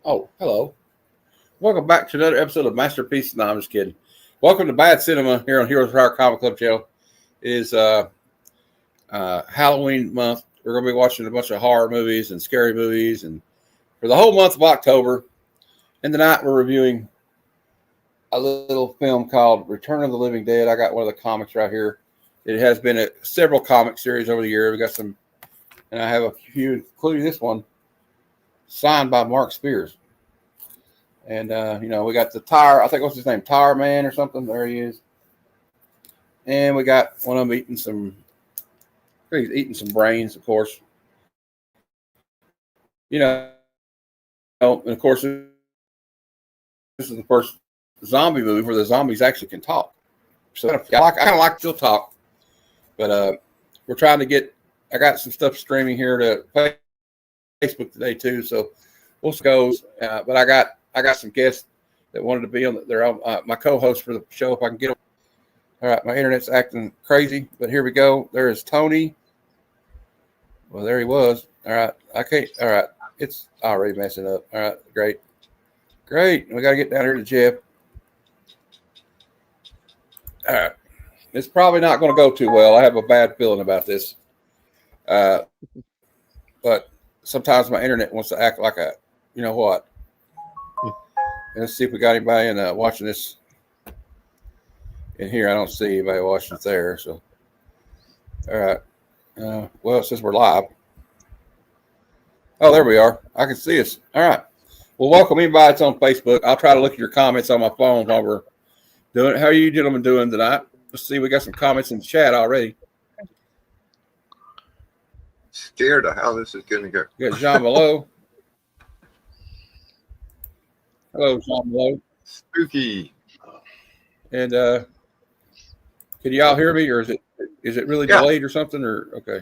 Oh, hello. Welcome back to another episode of Masterpiece. No, I'm just kidding. Welcome to Bad Cinema here on Heroes of Our Comic Club channel. It is Halloween month. We're going to be watching a bunch of horror movies and scary movies, and for the whole month of October. And tonight we're reviewing a little film called Return of the Living Dead. I got one of the comics right here. It has been several comic series over the year. We got some, and I have a few, including this one, signed by Mark Spears. And, we got the Tire, I think, what's his name? Tire Man or something. There he is. And we got one of them he's eating some brains, of course. And of course, this is the first zombie movie where the zombies actually can talk. So I kind of like to talk. But we're trying to I got some stuff streaming here to Facebook today, too. So we'll see how it goes. But I got some guests that wanted to be on. They're my co-host for the show if I can get them. All right, my internet's acting crazy, but here we go. There is Tony. Well, there he was. All right, I can't. All right, it's already messing up. All right, great. We got to get down here to Jeff. All right, it's probably not going to go too well. I have a bad feeling about this. But sometimes my internet wants to act like a, you know what. Let's see if we got anybody watching this in here. I don't see anybody watching it there. So, all right. Well, it says we're live. Oh, there we are. I can see us. All right. Well, welcome anybody that's on Facebook. I'll try to look at your comments on my phone while we're doing it. How are you gentlemen doing tonight? Let's see. We got some comments in the chat already. Scared of how this is going to go. We got Jean Below. Hello, Jean Below. Spooky. And can y'all hear me, or is it really delayed or something? Or okay.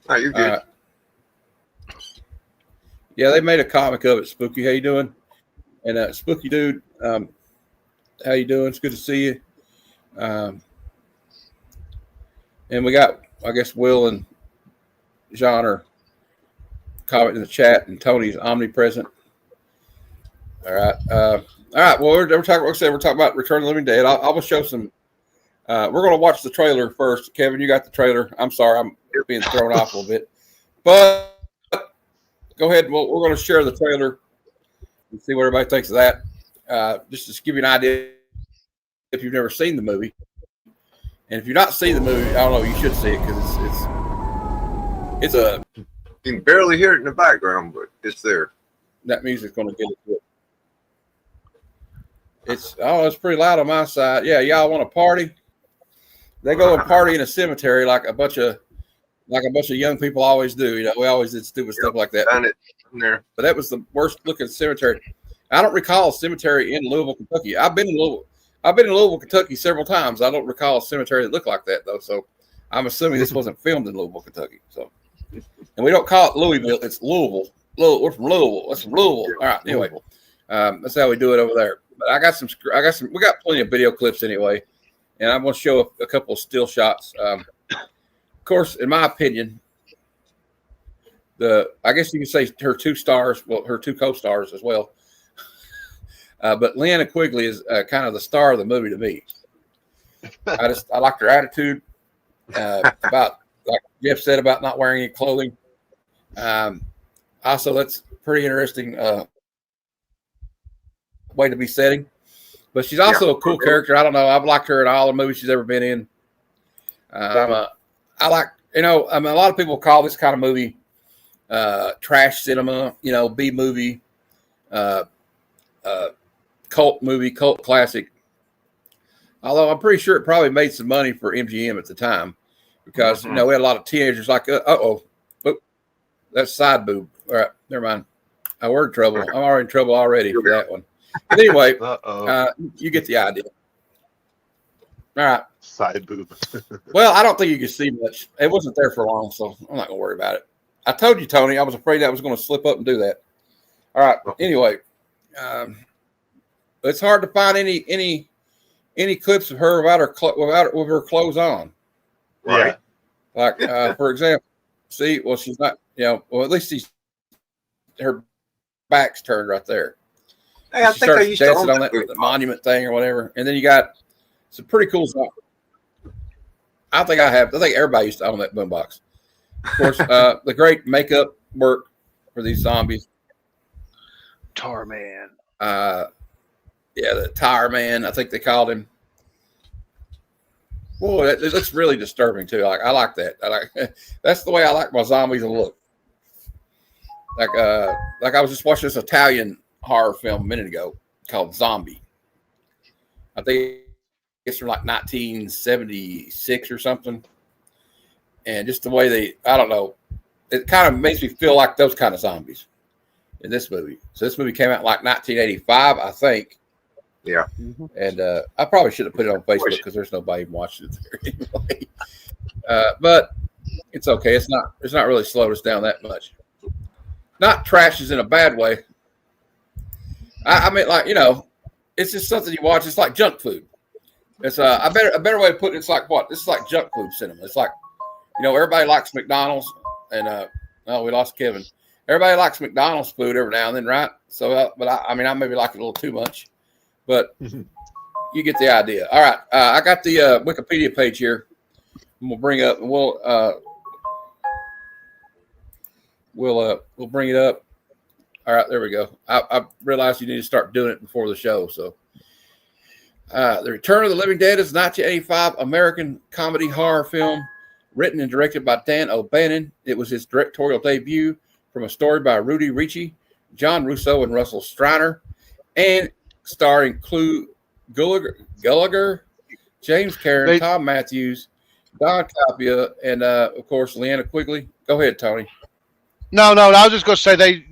Oh, you're good. Yeah, they made a comic of it. Spooky, how you doing? And Spooky Dude, how you doing? It's good to see you. And we got, I guess, Will and John are commenting in the chat, and Tony's omnipresent. All right. Well, we're talking about Return of the Living Dead. I will show some. We're going to watch the trailer first. Kevin, you got the trailer. I'm sorry, I'm being thrown off a little bit, but go ahead. We're going to share the trailer and see what everybody thinks of that. Just to give you an idea, if you've never seen the movie, and if you've not seen the movie, I don't know, you should see it because it's a. You can barely hear it in the background, but it's there. That music's going to get it. It's pretty loud on my side. Yeah, y'all want to party? They go and party in a cemetery like a bunch of young people always do. You know, we always did stupid stuff like that. Done it in there. But that was the worst looking cemetery. I don't recall a cemetery in Louisville, Kentucky. I've been in Louisville, Kentucky several times. I don't recall a cemetery that looked like that though. So I'm assuming this wasn't filmed in Louisville, Kentucky. So, and we don't call it Louisville. It's Louisville. We're from Louisville. That's from Louisville. All right. Anyway, that's how we do it over there. But I got some. We got plenty of video clips anyway, and I'm going to show a couple of still shots. Of course, in my opinion, I guess you could say her two stars, well, her two co-stars as well. But Linnea Quigley is kind of the star of the movie to me. I liked her attitude about, like Jeff said, about not wearing any clothing. Also, that's pretty interesting. Way to be setting, but she's also a cool character. I don't know. I've liked her in all the movies she's ever been in. I like, a lot of people call this kind of movie trash cinema, B movie, cult movie, cult classic. Although I'm pretty sure it probably made some money for MGM at the time because we had a lot of teenagers like, that's side boob. All right, never mind. We're in trouble. I'm already in trouble already for that one. But anyway, you get the idea. All right. Side boob. Well, I don't think you can see much. It wasn't there for long, so I'm not going to worry about it. I told you, Tony, I was afraid I was going to slip up and do that. All right. Anyway, it's hard to find any clips of her with her clothes on. Right. Like, for example, she's not, at least her back's turned right there. Hey, I She think I starts used to dancing own on that that boombox. monument thing or whatever. And then you got some pretty cool stuff. I think everybody used to own that boombox. Of course, the great makeup work for these zombies. Tarman. The Tire Man, I think they called him. Boy, that's really disturbing too. I like that. That's the way I like my zombies to look. Like I was just watching this Italian horror film a minute ago called Zombie. I think it's from like 1976 or something. And just the way I don't know, it kind of makes me feel like those kind of zombies in this movie. So this movie came out like 1985, I think. Yeah. And I probably should have put it on Facebook because there's nobody even watching it there anyway. But it's okay. It's not really slowed us down that much. Not trashes in a bad way. I mean, like, it's just something you watch. It's like junk food. It's a better way to put it. It's like what? This is like junk food cinema. It's like, everybody likes McDonald's, and we lost Kevin. Everybody likes McDonald's food every now and then, right? So, but I maybe like it a little too much, but you get the idea. All right, I got the Wikipedia page here. We'll bring up. We'll bring it up. All right, there we go. I realized you need to start doing it before the show. So, The Return of the Living Dead is a 1985 American comedy horror film written and directed by Dan O'Bannon. It was his directorial debut from a story by Rudy Ricci, John Russo, and Russell Streiner, and starring Clu Gallagher, James Karen, Tom Matthews, Don Capia, and of course Leanna Quigley. Go ahead, Tony. No, I was just going to say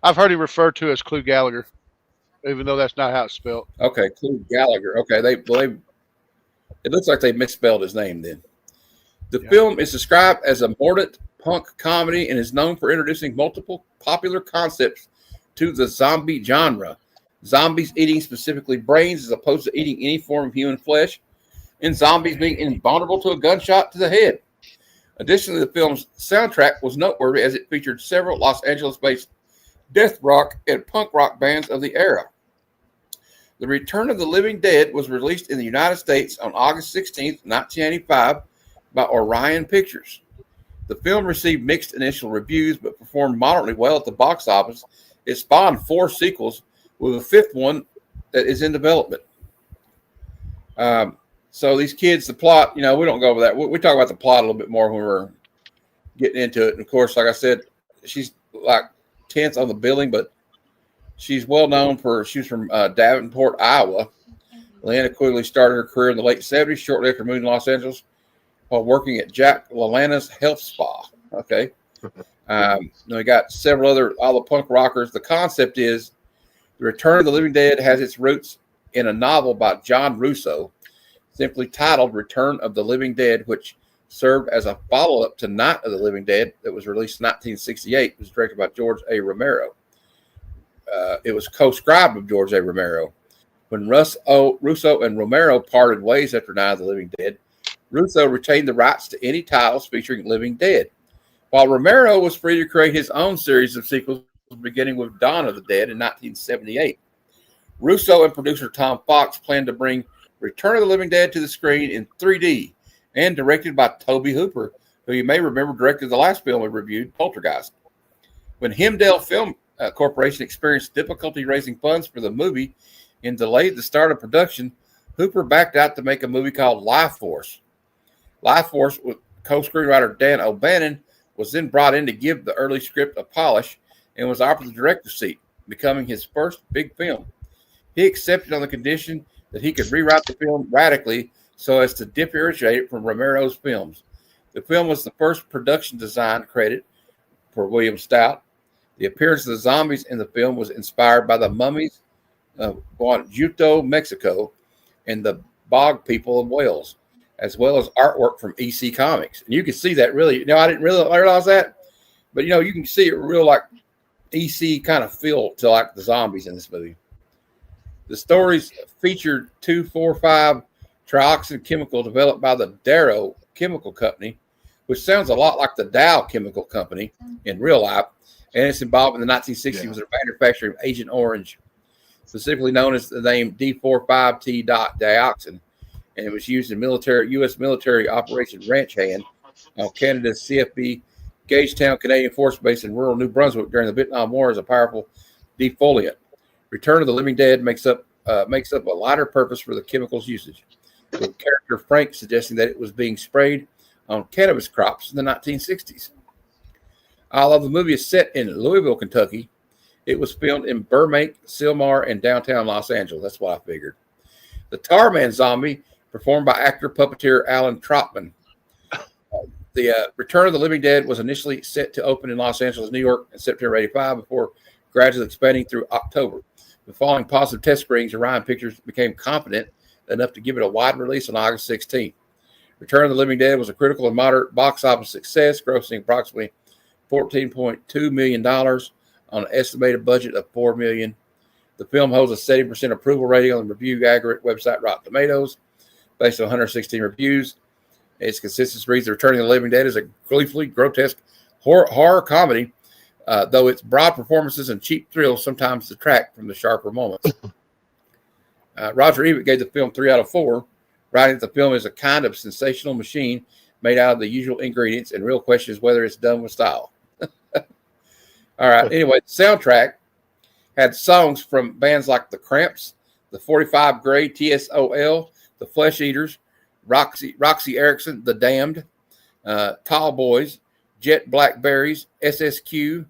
I've heard him referred to as Clu Gallagher, even though that's not how it's spelled. Okay, Clu Gallagher. Okay, they it looks like they misspelled his name then. The film is described as a mordant punk comedy and is known for introducing multiple popular concepts to the zombie genre. Zombies eating specifically brains as opposed to eating any form of human flesh, and zombies being invulnerable to a gunshot to the head. Additionally, the film's soundtrack was noteworthy as it featured several Los Angeles-based death rock and punk rock bands of the era. The Return of the Living Dead was released in the United States on August 16, 1985 by Orion Pictures. The film received mixed initial reviews but performed moderately well at the box office. It spawned 4 sequels, with a 5th one that is in development. So these kids, the plot, we don't go over that. We talk about the plot a little bit more when we're getting into it. And, of course, like I said, she's like 10th on the billing, but she's well known she was from Davenport, Iowa. Leanna Quigley started her career in the late 70s, shortly after moving to Los Angeles, while working at Jack LaLanna's Health Spa. Okay. We got several all the punk rockers. The concept is The Return of the Living Dead has its roots in a novel by John Russo, simply titled Return of the Living Dead, which served as a follow-up to Night of the Living Dead that was released in 1968. It was directed by George A. Romero. It was co-scribed with George A. Romero. When Russo and Romero parted ways after Night of the Living Dead, Russo retained the rights to any titles featuring Living Dead, while Romero was free to create his own series of sequels, beginning with Dawn of the Dead in 1978. Russo and producer Tom Fox planned to bring Return of the Living Dead to the screen in 3D and directed by Tobe Hooper, who you may remember directed the last film we reviewed, Poltergeist. When Hemdale Film Corporation experienced difficulty raising funds for the movie and delayed the start of production, Hooper backed out to make a movie called Life Force. Life Force, with co-screenwriter Dan O'Bannon, was then brought in to give the early script a polish and was offered the director's seat, becoming his first big film. He accepted on the condition that he could rewrite the film radically so as to differentiate it from Romero's films. The film was the first production design credit for William Stout. The appearance of the zombies in the film was inspired by the mummies of Guanajuato, Mexico, and the Bog People of Wales, as well as artwork from EC Comics. And you can see that really, I didn't really realize that, but you can see it real like EC kind of feel to like the zombies in this movie. The stories featured 2,4,5-trioxin chemical developed by the Darrow Chemical Company, which sounds a lot like the Dow Chemical Company in real life, and its involvement in the 1960s was the manufacturing of Agent Orange, specifically known as the name D45T dioxin, and it was used in U.S. military Operation Ranch Hand on Canada's CFB Gagetown Canadian Force Base in rural New Brunswick during the Vietnam War as a powerful defoliant. Return of the Living Dead makes up a lighter purpose for the chemical's usage, with character Frank suggesting that it was being sprayed on cannabis crops in the 1960s. Although the movie is set in Louisville, Kentucky, it was filmed in Burbank, Sylmar, and downtown Los Angeles. That's what I figured. The Tarman zombie, performed by actor puppeteer Alan Trotman. The Return of the Living Dead was initially set to open in Los Angeles, New York in September 1985 before gradually expanding through October. The following positive test screenings, Orion Pictures became confident enough to give it a wide release on August 16th. Return of the Living Dead was a critical and moderate box office success, grossing approximately $14.2 million on an estimated budget of $4 million. The film holds a 70% approval rating on the review aggregate website Rotten Tomatoes, based on 116 reviews. Its consistency reads The Return of the Living Dead is a gleefully grotesque horror comedy, though its broad performances and cheap thrills sometimes detract from the sharper moments. Roger Ebert gave the film 3 out of 4, writing that the film is a kind of sensational machine made out of the usual ingredients, and real question is whether it's done with style. All right. Anyway, the soundtrack had songs from bands like The Cramps, The 45 Gray, TSOL, The Flesh Eaters, Roxy Erickson, The Damned, Tall Boys, Jet Blackberries, SSQ,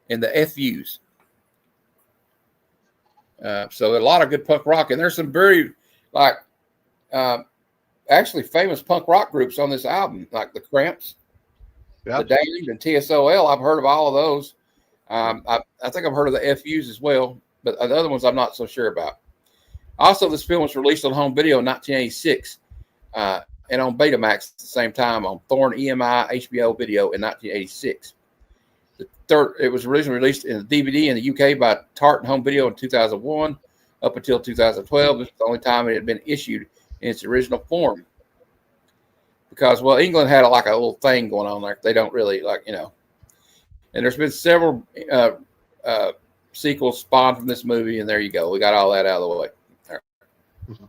and the FUs. So a lot of good punk rock, and there's some very actually famous punk rock groups on this album, like The Cramps, The Damned, and TSOL. I've heard of all of those. I think I've heard of the FUs as well, but the other ones I'm not so sure about. Also, this film was released on home video in 1986 and on Betamax at the same time on Thorn EMI HBO video in 1986. It was originally released in a DVD in the UK by Tartan Home Video in 2001 up until 2012. This was the only time it had been issued in its original form. Because, well, England had a little thing going on there. They don't really, And there's been several sequels spawned from this movie, and there you go. We got all that out of the way. Right. Mm-hmm.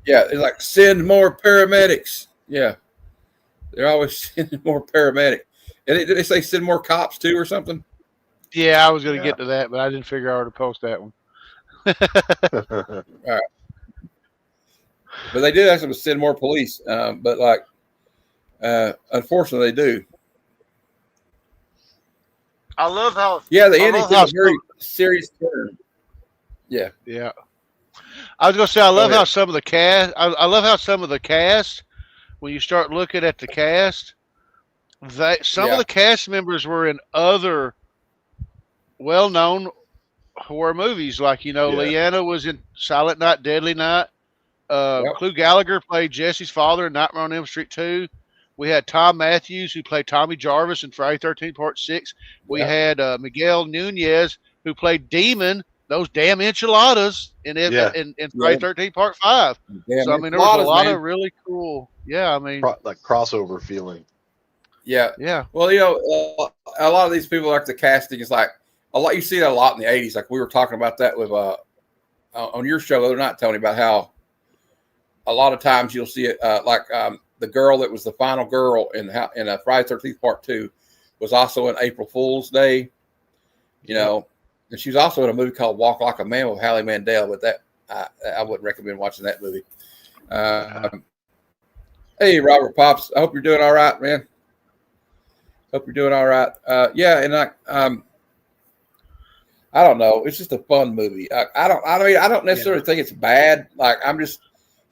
Yeah, it's like, send more paramedics. Yeah. They're always sending more paramedics. And did they say send more cops too or something? Yeah, I was going to get to that, but I didn't figure out where to post that one. All right. But they did ask them to send more police. But unfortunately, they do. I love how. Yeah, the ending took a very serious turn. Yeah. Yeah. I was going to say, I love how some of the cast. I love how some of the cast, when you start looking at the cast, some of the cast members were in other well-known horror movies, Leanna was in Silent Night, Deadly Night. Clu Gallagher played Jesse's father in Nightmare on Elm Street 2. We had Tom Matthews, who played Tommy Jarvis in Friday 13 Part 6. We had Miguel Nunez, who played Demon, those damn enchiladas in Friday 13 Part 5. Damn, so, I mean, there was a lot of really cool, like crossover feeling. Yeah. Yeah. Well, a lot of these people, like the casting is like a lot. You see that a lot in the 80s. Like we were talking about that with on your show the other night, Tony, about how a lot of times you'll see it the girl that was the final girl in Friday 13th Part 2 was also in April Fool's Day, and she was also in a movie called Walk Like a Man with Hallie Mandel, but that I wouldn't recommend watching that movie. Hey, Robert Pops, I hope you're doing all right, man. Hope you're doing all right. And I don't know. It's just a fun movie. I don't necessarily think it's bad.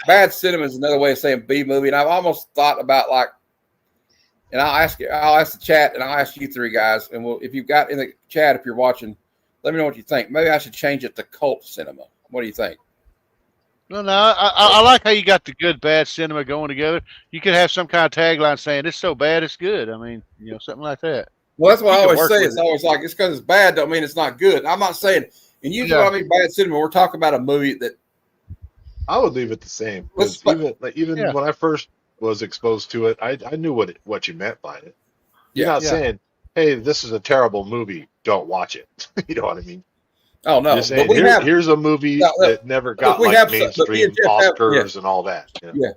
Bad cinema is another way of saying B movie. And I've almost thought about and I'll ask the chat, and I'll ask you three guys, and if you've got in the chat, if you're watching, let me know what you think. Maybe I should change it to cult cinema. What do you think? No, I like how you got the good, bad cinema going together. You could have some kind of tagline saying, it's so bad, it's good. I mean, something like that. Well, that's what I always say. It's always like, it's because it's bad don't mean it's not good. I'm not saying, and usually when I mean bad cinema, we're talking about a movie that. I would leave it the same. Even when I first was exposed to it, I knew what you meant by it. You're not saying hey, this is a terrible movie. Don't watch it. You know what I mean? Oh no, You're saying, but we have. here's a movie No, no, that never got we like have some, but me mainstream and Jeff have, Oscars and all that. You know? yeah.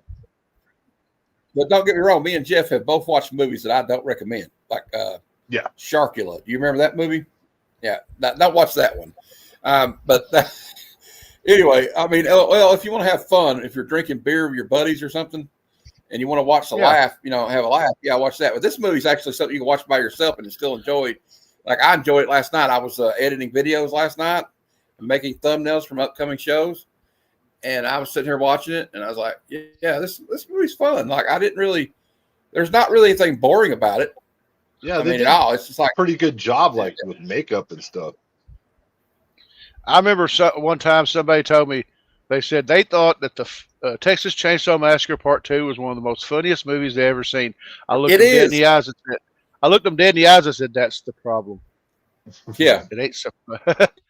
But don't get me wrong, me and Jeff have both watched movies that I don't recommend, like Yeah. Sharkula. Do you remember that movie? Yeah, don't watch that one. But anyway, I mean, well, if you want to have fun, if you're drinking beer with your buddies or something, and you want to watch the laugh, have a laugh, yeah, watch that. But this movie's actually something you can watch by yourself and still enjoy it. Like I enjoyed it last night. I was editing videos last night and making thumbnails from upcoming shows. And I was sitting here watching it, and I was like, "Yeah, this movie's fun." Like, there's not really anything boring about it. Yeah, I mean, at all. It's just like pretty good job, like with makeup and stuff. I remember one time somebody told me they said they thought that the Texas Chainsaw Massacre Part 2 was one of the most funniest movies they ever seen. I looked them dead in the eyes and said, "That's the problem." Yeah, it ain't so.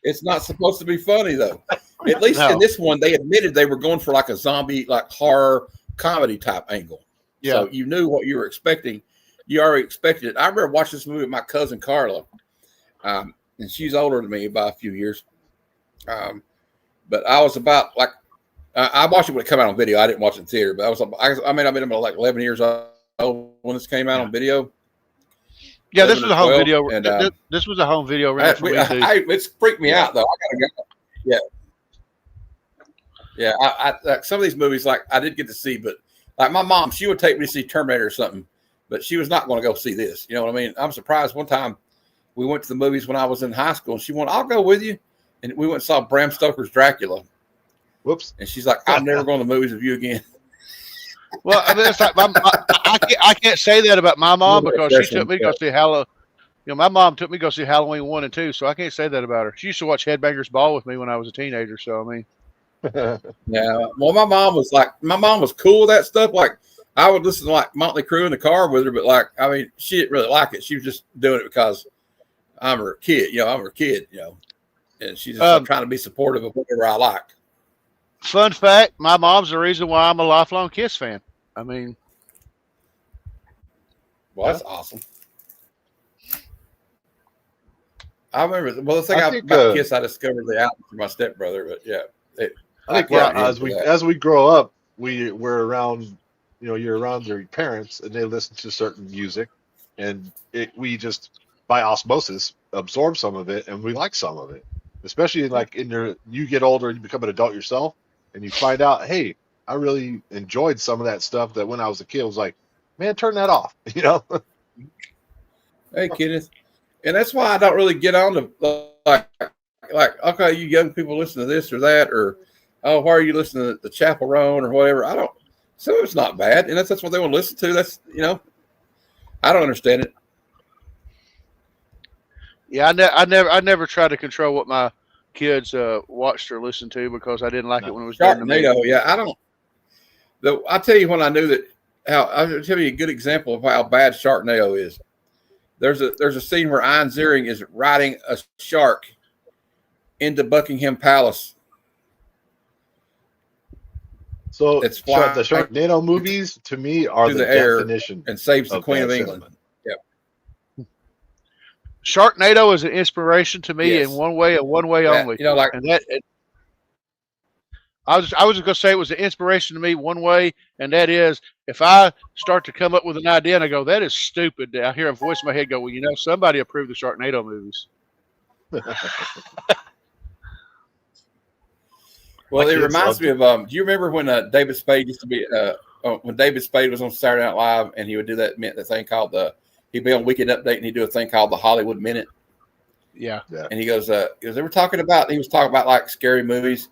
It's not supposed to be funny though. At least in this one, they admitted they were going for like a zombie, like horror comedy type angle. Yeah. So you knew what you were expecting. You already expected it. I remember watching this movie with my cousin Carla, and she's older than me by a few years. But I was about like, I watched it when it came out on video. I didn't watch it in theater, but I've been like 11 years old when this came out on video. Yeah, this was a home video. And, this was a home video rental for me too. It's freaked me out though. I gotta go. Yeah. Yeah, I like some of these movies, like I did get to see, but like my mom, she would take me to see Terminator or something, but she was not going to go see this. You know what I mean? I'm surprised. One time we went to the movies when I was in high school, and she went, "I'll go with you," and we went and saw Bram Stoker's Dracula. Whoops! And she's like, "I'm never going to the movies with you again." Well, I mean, it's like I can't say that about my mom because she took me to go see Halloween. My mom took me to go see Halloween 1 and 2, so I can't say that about her. She used to watch Headbangers Ball with me when I was a teenager. So I mean. Yeah, well, my mom was cool with that stuff. Like I would listen to like Motley Crue in the car with her, but like I mean, she didn't really like it. She was just doing it because I'm her kid. I'm her kid. And she's just trying to be supportive of whatever I like. Fun fact: my mom's the reason why I'm a lifelong Kiss fan. I mean, well, that's awesome. I remember. Well, the thing about Kiss, I discovered the album from my stepbrother, but yeah. I think as we grow up, we're around, you're around your parents and they listen to certain music, and we just by osmosis absorb some of it and we like some of it. Especially like you get older, you become an adult yourself, and you find out, hey, I really enjoyed some of that stuff that when I was a kid I was like, man, turn that off, Hey, Kenneth, and that's why I don't really get on to like okay, you young people listen to this or that, or oh, why are you listening to the Chapel Roan or whatever? I don't. Some of it's not bad, and that's what they want to listen to. That's I don't understand it. Yeah, I never try to control what my kids watched or listened to because I didn't like it when it was done to me. Yeah, I don't. I'll tell you when I knew that. I'll tell you a good example of how bad Sharknado is. There's a scene where Ian Ziering is riding a shark into Buckingham Palace. So the Sharknado movies to me are the definition and saves the Queen of England. Yeah. Sharknado is an inspiration to me in one way and one way only. I was just going to say it was an inspiration to me one way, and that is if I start to come up with an idea and I go, that is stupid, I hear a voice in my head go, well, somebody approved the Sharknado movies. Well, it reminds me of, do you remember when David Spade used to be, when David Spade was on Saturday Night Live and he would do that thing called he'd be on Weekend Update and he'd do a thing called the Hollywood Minute. Yeah. And he goes, he was talking about like scary movies.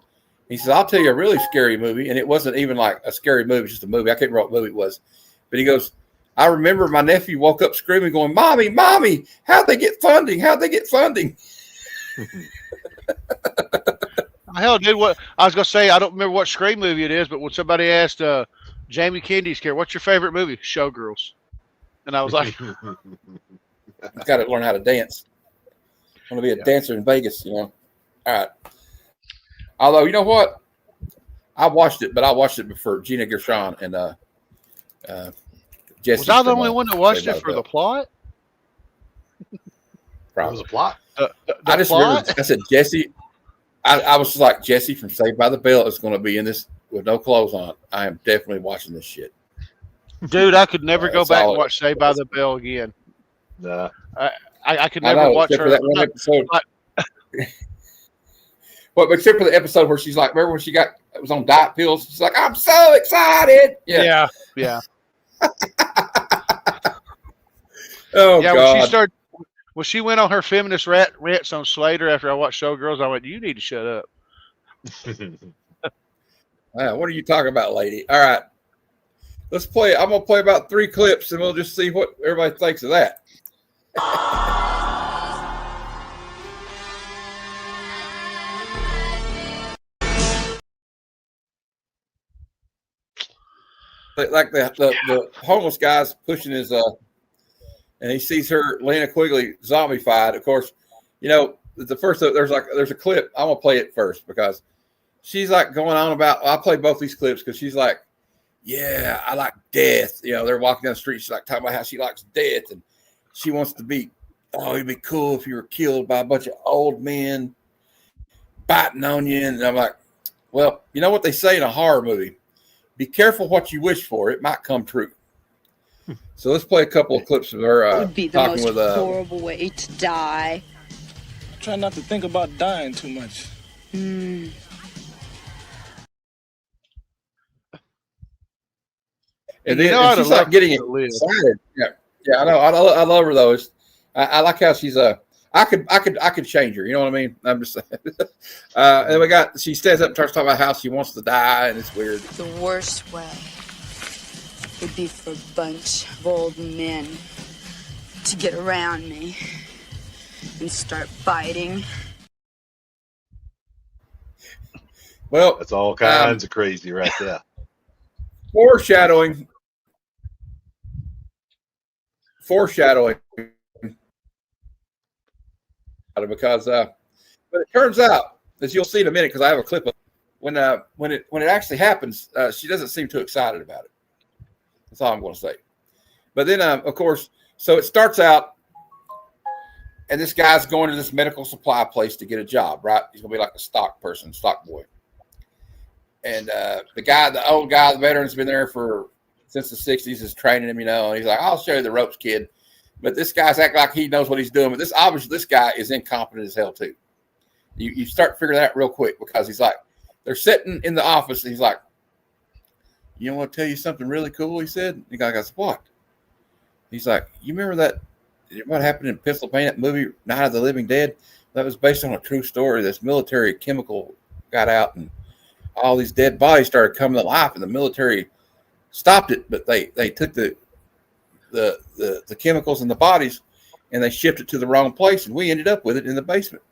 He says, I'll tell you a really scary movie. And it wasn't even like a scary movie, just a movie. I can't remember what movie it was. But he goes, I remember my nephew woke up screaming, going, Mommy, how'd they get funding? Hell, dude, what I was going to say, I don't remember what Scream movie it is, but when somebody asked Jamie Kennedy's character, what's your favorite movie? Showgirls. And I was like, I've got to learn how to dance. I'm going to be a dancer in Vegas, All right. Although, you know what? I watched it, but I watched it before Gina Gershon and Jesse. Was I the only one that watched it for the plot? That was a plot. I just remember, I said, Jesse, I was just like, Jesse from Saved by the Bell is going to be in this with no clothes on. I am definitely watching this shit. Dude, I could never go back and watch Saved by the Bell again. Nah. I could never watch her. For that one episode. Well, except for the episode where she's like, remember when it was on diet pills? She's like, I'm so excited. Yeah. Oh, yeah, God. When she went on her feminist rants on Slater after I watched Showgirls, I went, you need to shut up. What are you talking about, lady? All right. Let's play. I'm going to play about 3 clips, and we'll just see what everybody thinks of that. Like the homeless guy's pushing his and he sees her, Lena Quigley, zombified. Of course, there's a clip. I'm gonna play it first because she's like going on about. I'll play both these clips because she's like, yeah, I like death. They're walking down the street. She's like talking about how she likes death and she wants to be. Oh, it'd be cool if you were killed by a bunch of old men biting on you. And I'm like, well, you know what they say in a horror movie? Be careful what you wish for; it might come true. So let's play a couple of clips of her it would be the talking most with horrible way to die. Try not to think about dying too much. And then she's like getting excited. Yeah, I know. I love her though. I like how she's I could change her. You know what I mean? I'm just saying. And she stands up and starts talking about how she wants to die, and it's weird. The worst way would be for a bunch of old men to get around me and start fighting. Well, that's all kinds of crazy right there. Foreshadowing. Because but it turns out, as you'll see in a minute, because I have a clip of when it actually happens, she doesn't seem too excited about it. That's all I'm going to say. But then, of course, so it starts out, and this guy's going to this medical supply place to get a job, right? He's going to be like a stock boy. And the old guy, the veteran's been there since the 60s, is training him, and he's like, I'll show you the ropes, kid. But this guy's acting like he knows what he's doing. But obviously this guy is incompetent as hell too. You start figuring that out real quick because he's like, they're sitting in the office and he's like, you want to tell you something really cool? He said. And the guy goes, what? He's like, you remember what happened in Pennsylvania, that movie Night of the Living Dead? That was based on a true story. This military chemical got out and all these dead bodies started coming to life, and the military stopped it, but they took the chemicals in the bodies and they shipped it to the wrong place, and we ended up with it in the basement.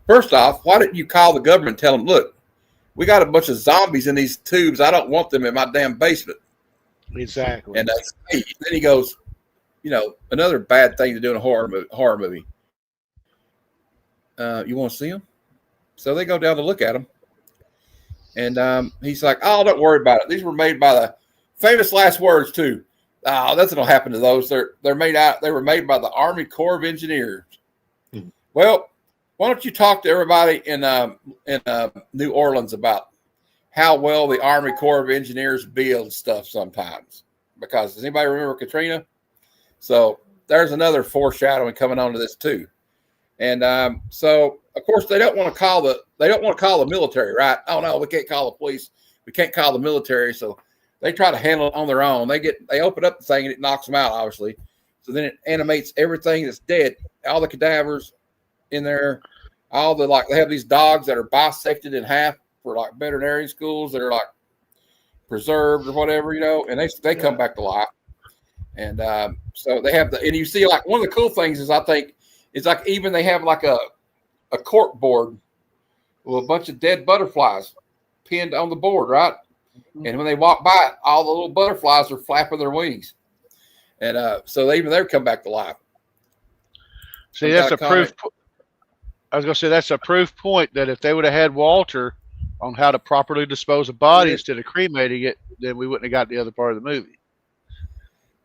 First off, why didn't you call the government and tell them, look, we got a bunch of zombies in these tubes. I don't want them in my damn basement. Exactly. And then he goes, another bad thing to do in a horror movie. You want to see them? So they go down to look at them. And he's like, oh, don't worry about it. These were made by the famous last words too. Oh, nothing will happen to those. They were made by the Army Corps of Engineers. Mm-hmm. Well, why don't you talk to everybody in New Orleans about how well the Army Corps of Engineers build stuff sometimes? Because does anybody remember Katrina? So there's another foreshadowing coming onto this too. And so of course they don't want to call the military, right? Oh no, we can't call the police. We can't call the military. So they try to handle it on their own. They open up the thing and it knocks them out, obviously. So then it animates everything that's dead, all the cadavers in there, they have these dogs that are bisected in half for like veterinary schools that are like preserved or whatever, and they come back to life. And so they have and you see like one of the cool things is I think it's like even they have like a cork board with a bunch of dead butterflies pinned on the board, right? And when they walk by it, all the little butterflies are flapping their wings. And so they come back to life. See, that's a proof. I was going to say that's a proof point that if they would have had Walter on how to properly dispose of bodies instead of cremating it, then we wouldn't have got the other part of the movie.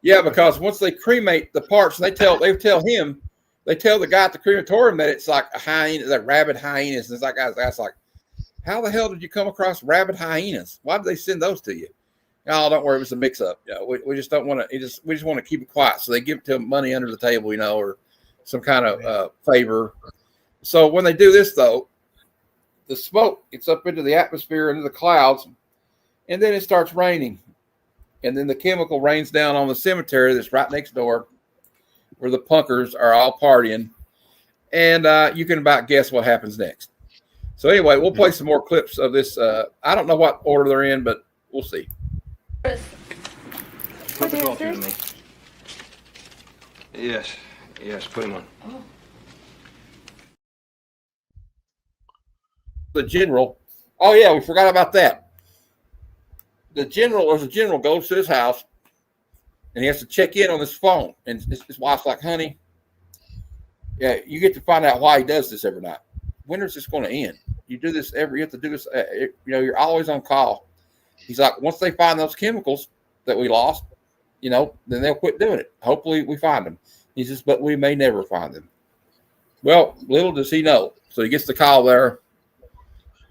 Yeah, because once they cremate the parts, they tell him they tell the guy at the crematorium that it's like a hyena, that rabid hyenas. And it's like, that's like, how the hell did you come across rabid hyenas? Why did they send those to you? Oh, don't worry, it was a mix-up. You know, we just don't want to. We just want to keep it quiet. So they give it to them money under the table, you know, or some kind of favor. So when they do this, though, the smoke gets up into the atmosphere, into the clouds, and then it starts raining. And then the chemical rains down on the cemetery that's right next door, where the punkers are all partying. And you can about guess what happens next. So anyway, we'll play some more clips of this. I don't know what order they're in, but we'll see. Put the ball through me. Yes, put him on. The general. Oh yeah, we forgot about that. There's a general goes to his house, and he has to check in on his phone. And his wife's like, "Honey, yeah, you get to find out why he does this every night. When is this going to end? You do this you have to do this. You're always on call." He's like, once they find those chemicals that we lost, then they'll quit doing it. Hopefully we find them. He says, but we may never find them. Well, little does he know. So he gets the call there,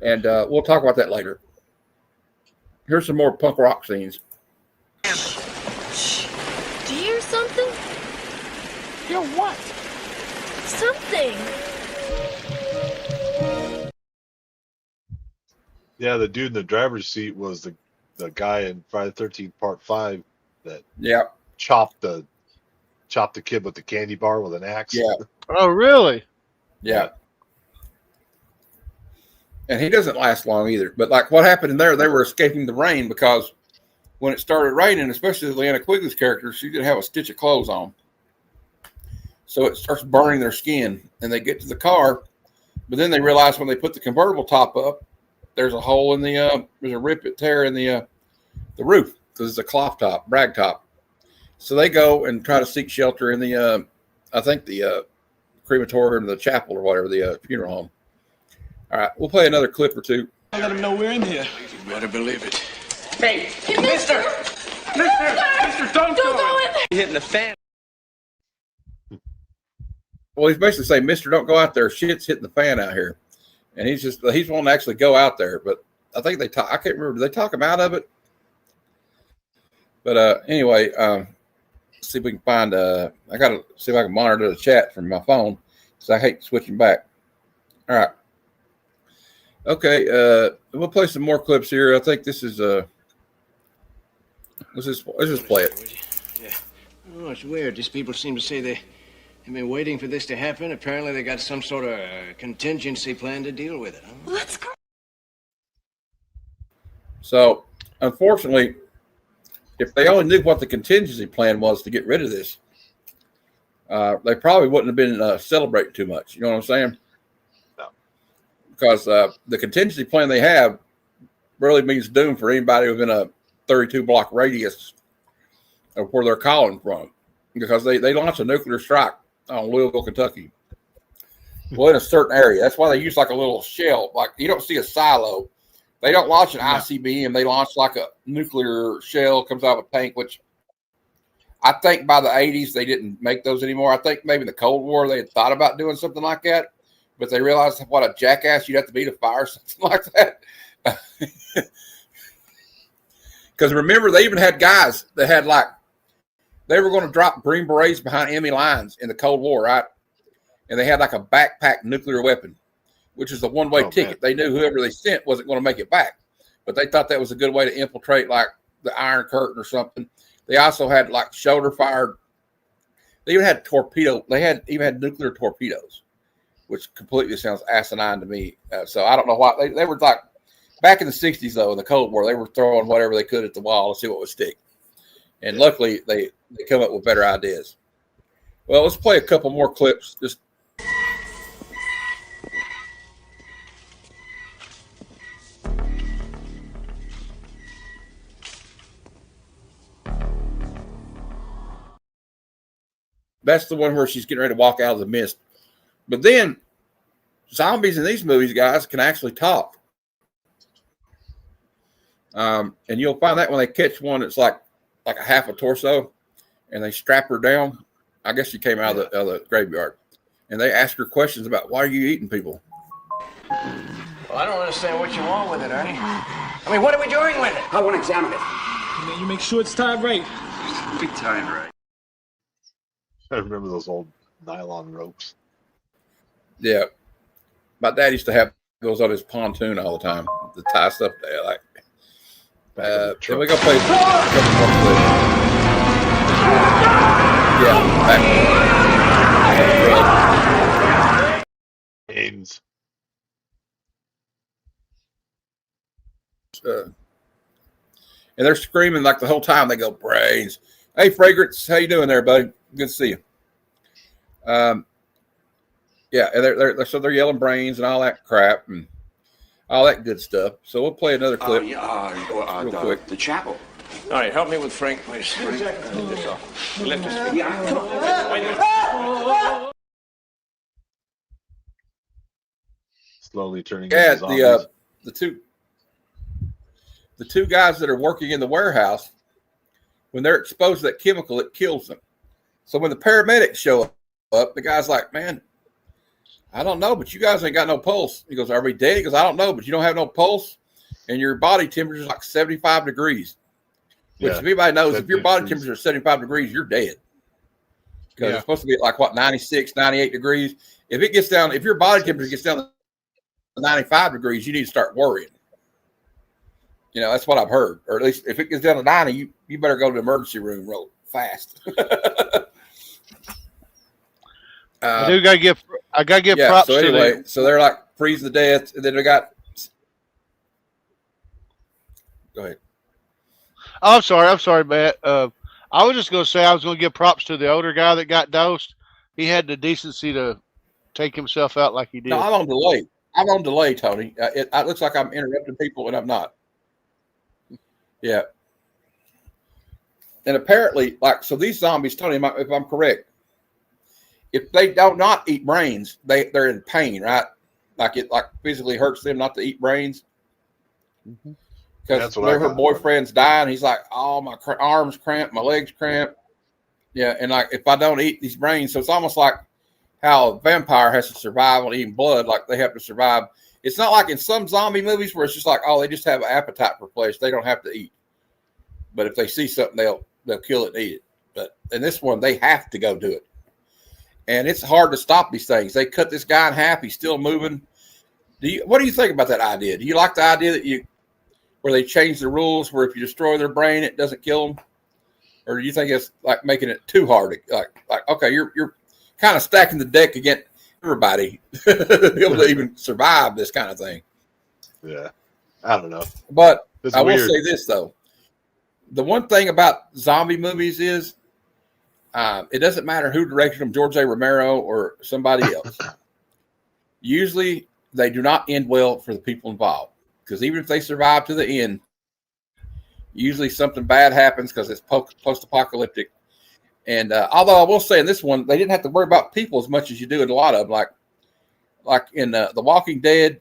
and we'll talk about that later. Here's some more punk rock scenes. Shh. Do you hear something? Hear what? Something. Yeah, the dude in the driver's seat was the guy in Friday the 13th Part 5 that chopped the kid with the candy bar with an axe. Yeah. Oh, really? Yeah. And he doesn't last long either. But like what happened in there, they were escaping the rain because when it started raining, especially Leanna Quigley's character, she didn't have a stitch of clothes on. So it starts burning their skin, and they get to the car, but then they realize when they put the convertible top up, there's a hole in there's a rip and tear in the roof because it's a cloth top, brag top. So they go and try to seek shelter in the I think the crematorium, the chapel or whatever, the funeral home. All right, we'll play another clip or two. Let them know we're in here. You better believe it. Hey, mister! Mister, don't go in there! Hitting the fan. Well, he's basically saying, "Mister, don't go out there. Shit's hitting the fan out here." And he's wanting to actually go out there, but I think I can't remember. Did they talk him out of it? But anyway, see if we can find. I got to see if I can monitor the chat from my phone because I hate switching back. All right. Okay. We'll play some more clips here. I think this is let's just play it. Yeah. Oh, it's weird. These people seem to say they've been waiting for this to happen. Apparently, they got some sort of contingency plan to deal with it. Huh? Let's go. So, unfortunately, if they only knew what the contingency plan was to get rid of this, they probably wouldn't have been celebrating too much. You know what I'm saying? No. Because the contingency plan they have really means doom for anybody within a 32-block radius of where they're calling from. Because they launched a nuclear strike on Louisville, Kentucky. Well, in a certain area. That's why they use like a little shell. Like you don't see a silo. They don't launch an ICBM. They launch like a nuclear shell, comes out of a tank, which I think by the 80s they didn't make those anymore. I think maybe in the Cold War they had thought about doing something like that, but they realized what a jackass you'd have to be to fire something like that. Because remember, they even had guys that had they were going to drop Green Berets behind enemy lines in the Cold War, right? And they had like a backpack nuclear weapon, which is a one-way ticket. Man. They knew whoever they sent wasn't going to make it back, but they thought that was a good way to infiltrate like the Iron Curtain or something. They also had like shoulder-fired. They even had torpedo. They even had nuclear torpedoes, which completely sounds asinine to me. So I don't know why they were like back in the 60s though in the Cold War. They were throwing whatever they could at the wall to see what would stick. And luckily, they come up with better ideas. Well, let's play a couple more clips. Just that's the one where she's getting ready to walk out of the mist. But then, zombies in these movies, guys, can actually talk. And you'll find that when they catch one that's like a half a torso, and they strap her down. I guess she came out of the graveyard. and they ask her questions about why are you eating people. Well, I don't understand what you want with it, Ernie. I mean, what are we doing with it? I want to examine it. And then you make sure it's tied right. Be tied right. I remember those old nylon ropes. Yeah, my dad used to have those on his pontoon all the time to tie stuff there. Like, then we go play. Games. And they're screaming like the whole time. They go, Brains. Hey, Fragrance, how you doing there, buddy? Good to see you. Yeah, and they're yelling Brains and all that crap and all that good stuff. So we'll play another clip real quick. The chapel. All right, help me with Frank, please. Lift this off. Lift this. Yeah, come on. Slowly turning Yeah, into zombies. the two guys that are working in the warehouse, when they're exposed to that chemical, it kills them. So when the paramedics show up, the guy's like, man, I don't know, but you guys ain't got no pulse. He goes, are we dead? He goes, I don't know, but you don't have no pulse, and your body temperature is like 75 degrees. Which, if anybody knows, if your body temperature is 75 degrees, you're dead. Because it's supposed to be at like, 96, 98 degrees. If your body temperature gets down to 95 degrees, you need to start worrying. You know, that's what I've heard. Or at least if it gets down to 90, you better go to the emergency room real fast. I gotta give props so anyway, to them. So they're like freezing to death, and then they got. Go ahead. Oh, I'm sorry, Matt. I was just gonna say I was gonna give props to the older guy that got dosed. He had the decency to take himself out like he did. No, I'm on delay, Tony. It looks like I'm interrupting people, and I'm not. Yeah. And apparently, so these zombies, Tony, if I'm correct, if they don't not eat brains, they're in pain, right? Like it physically hurts them not to eat brains. Because her boyfriend's dying, he's like, oh, my arms cramp, my legs cramp. Yeah, and like if I don't eat these brains, so it's almost like how a vampire has to survive on eating blood, like they have to survive. It's not like in some zombie movies where it's just like, oh, they just have an appetite for flesh. They don't have to eat. But if they see something, they'll kill it and eat it. But in this one, they have to go do it. And it's hard to stop these things. They cut this guy in half. He's still moving. What do you think about that idea? Do you like the idea where they change the rules where if you destroy their brain, it doesn't kill them? Or do you think it's like making it too hard? Like okay, you're kind of stacking the deck against everybody to be able to even survive this kind of thing. Yeah, I don't know. But it's I weird. will say this though: the one thing about zombie movies is it doesn't matter who directed them, George A. Romero or somebody else. Usually, they do not end well for the people involved because even if they survive to the end, usually something bad happens because it's post-apocalyptic. And although I will say in this one, they didn't have to worry about people as much as you do in a lot of them, like in The Walking Dead,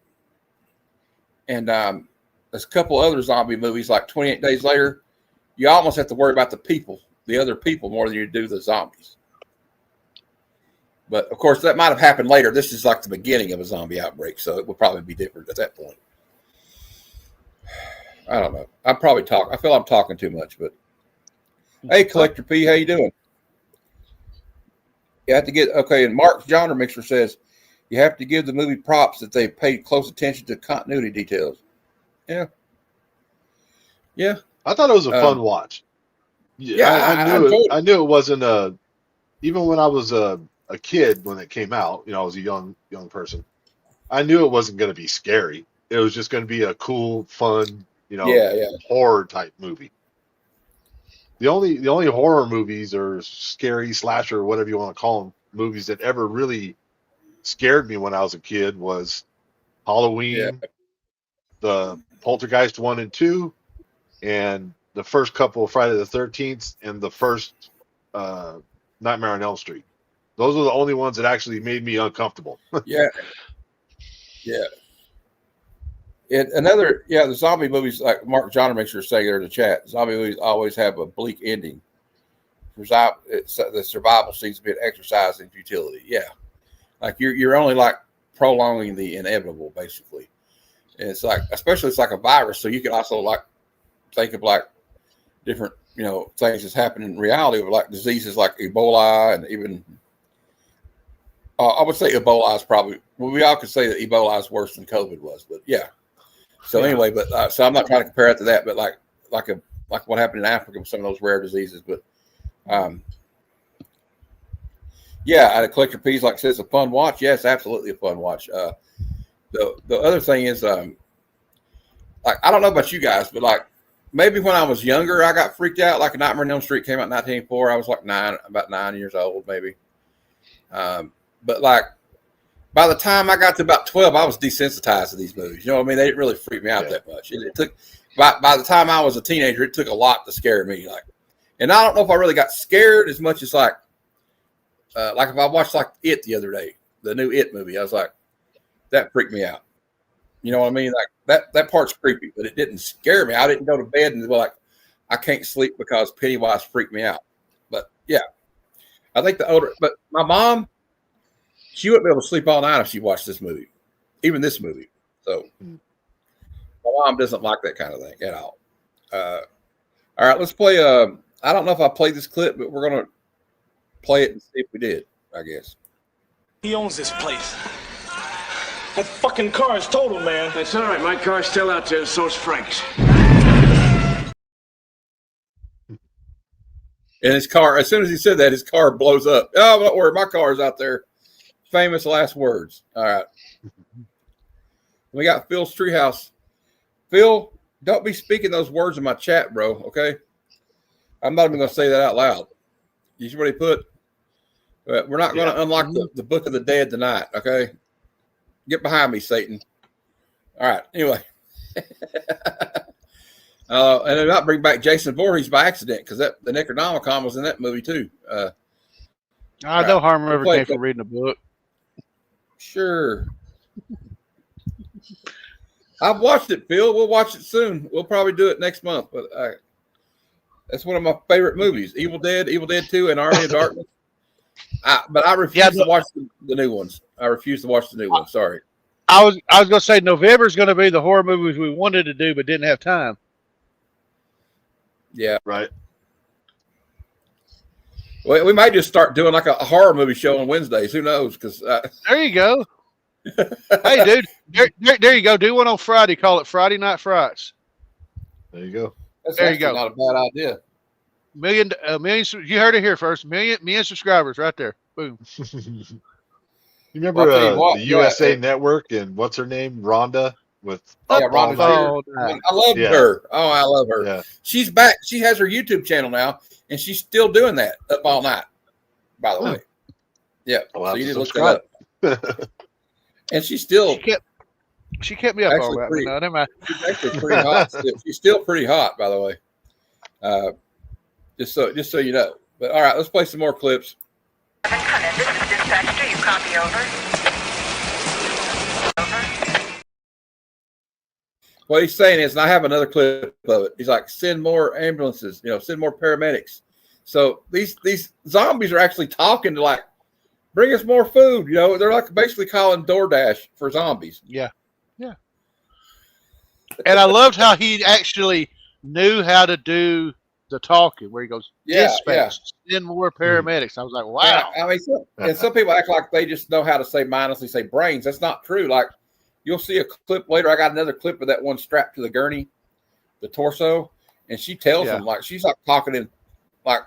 and there's a couple other zombie movies like 28 Days Later. You almost have to worry about the other people more than you do the zombies. But of course, that might have happened later. This is like the beginning of a zombie outbreak, so it would probably be different at that point. I don't know. I feel I'm talking too much, but hey, Collector P, how you doing? You have to get okay. And Mark's Genre Mixer says you have to give the movie props that they paid close attention to continuity details. Yeah. I thought it was a fun watch. I knew it wasn't even when I was a kid when it came out. You know, I was a young person. I knew it wasn't going to be scary. It was just going to be a cool, fun, horror type movie. The only horror movies or scary slasher, whatever you want to call them, movies that ever really scared me when I was a kid was Halloween, the Poltergeist 1 and 2, and the first couple of Friday the 13th, and the first Nightmare on Elm Street. Those are the only ones that actually made me uncomfortable. Yeah. The zombie movies, like Mark Genre makes sure to say there in the chat, zombie movies always have a bleak ending. The survival seems to be an exercise in futility. Yeah. Like you're only like prolonging the inevitable, basically. And it's like, especially it's like a virus, so you can also like think of like different, things that's happening in reality, with like diseases like Ebola, and even I would say Ebola is probably, we all could say that Ebola is worse than COVID was, but yeah. So anyway, but so I'm not trying to compare it to that, but like what happened in Africa with some of those rare diseases, but yeah, at a Collector Peas, like I said, it's a fun watch. Yes, absolutely a fun watch. The other thing is, like, I don't know about you guys, but like maybe when I was younger, I got freaked out. Like Nightmare on Elm Street came out in 1984. I was like about 9 years old, maybe. But like by the time I got to about 12, I was desensitized to these movies. You know what I mean? They didn't really freak me out that much. It took by the time I was a teenager, it took a lot to scare me. Like, and I don't know if I really got scared as much as like if I watched like It the other day, the new It movie, I was like, that freaked me out. You know what I mean? Like that part's creepy, but it didn't scare me. I didn't go to bed and be like, I can't sleep because Pennywise freaked me out. But yeah, I think but my mom, she wouldn't be able to sleep all night if she watched this movie, even this movie. So my mom doesn't like that kind of thing at all. All right, let's play. I don't know if I played this clip, but we're gonna play it and see if we did. I guess He owns this place. That fucking car is total, man. That's all right. My car's still out there, so's Frank's. And his car, as soon as he said that, his car blows up. Oh, don't worry, my car's out there. Famous last words. All right. We got Phil's Treehouse. Phil, don't be speaking those words in my chat, bro, okay? I'm not even going to say that out loud. You see what he put? We're not going to unlock the Book of the Dead tonight, okay? Get behind me, Satan. All right, anyway. And then not bring back Jason Voorhees by accident, because the Necronomicon was in that movie too. No harm ever came from reading a book. Sure. I've watched it, Phil. We'll watch it soon. We'll probably do it next month. But that's one of my favorite movies: Evil Dead 2, and Army of Darkness. But I refuse to watch the new ones. I refuse to watch the new ones. Sorry. I was going to say November is going to be the horror movies we wanted to do but didn't have time. Yeah. Right. Well, we might just start doing like a horror movie show on Wednesdays. Who knows? Because there you go. Hey, dude, there you go. Do one on Friday. Call it Friday Night Frights. There you go. That's there you go. Not a bad idea. Million. You heard it here first. Million subscribers right there. Boom. You remember the USA Network and what's her name, Rhonda? Rhonda. I love her. Oh, I love her. Yeah. She's back. She has her YouTube channel now, and she's still doing that up all night. By the way, yeah. So you need to look that up. And she's still. She kept me up all right. No, never mind. She's actually pretty hot. She's still pretty hot, by the way. Just so you know. But all right, let's play some more clips. This is dispatch. Do you copy? Over. What he's saying is, and I have another clip of it. He's like, send more ambulances, send more paramedics. So these zombies are actually talking to like, bring us more food. They're like basically calling DoorDash for zombies. Yeah. Yeah. And I loved how he actually knew how to do the talking, where he goes, dispatch, send more paramedics. I was like, wow. Yeah, I mean, and some people act like they just know how to say mindlessly say brains. That's not true. Like, you'll see a clip later. I got another clip of that one strapped to the gurney, the torso, and she tells them, like, she's like talking in like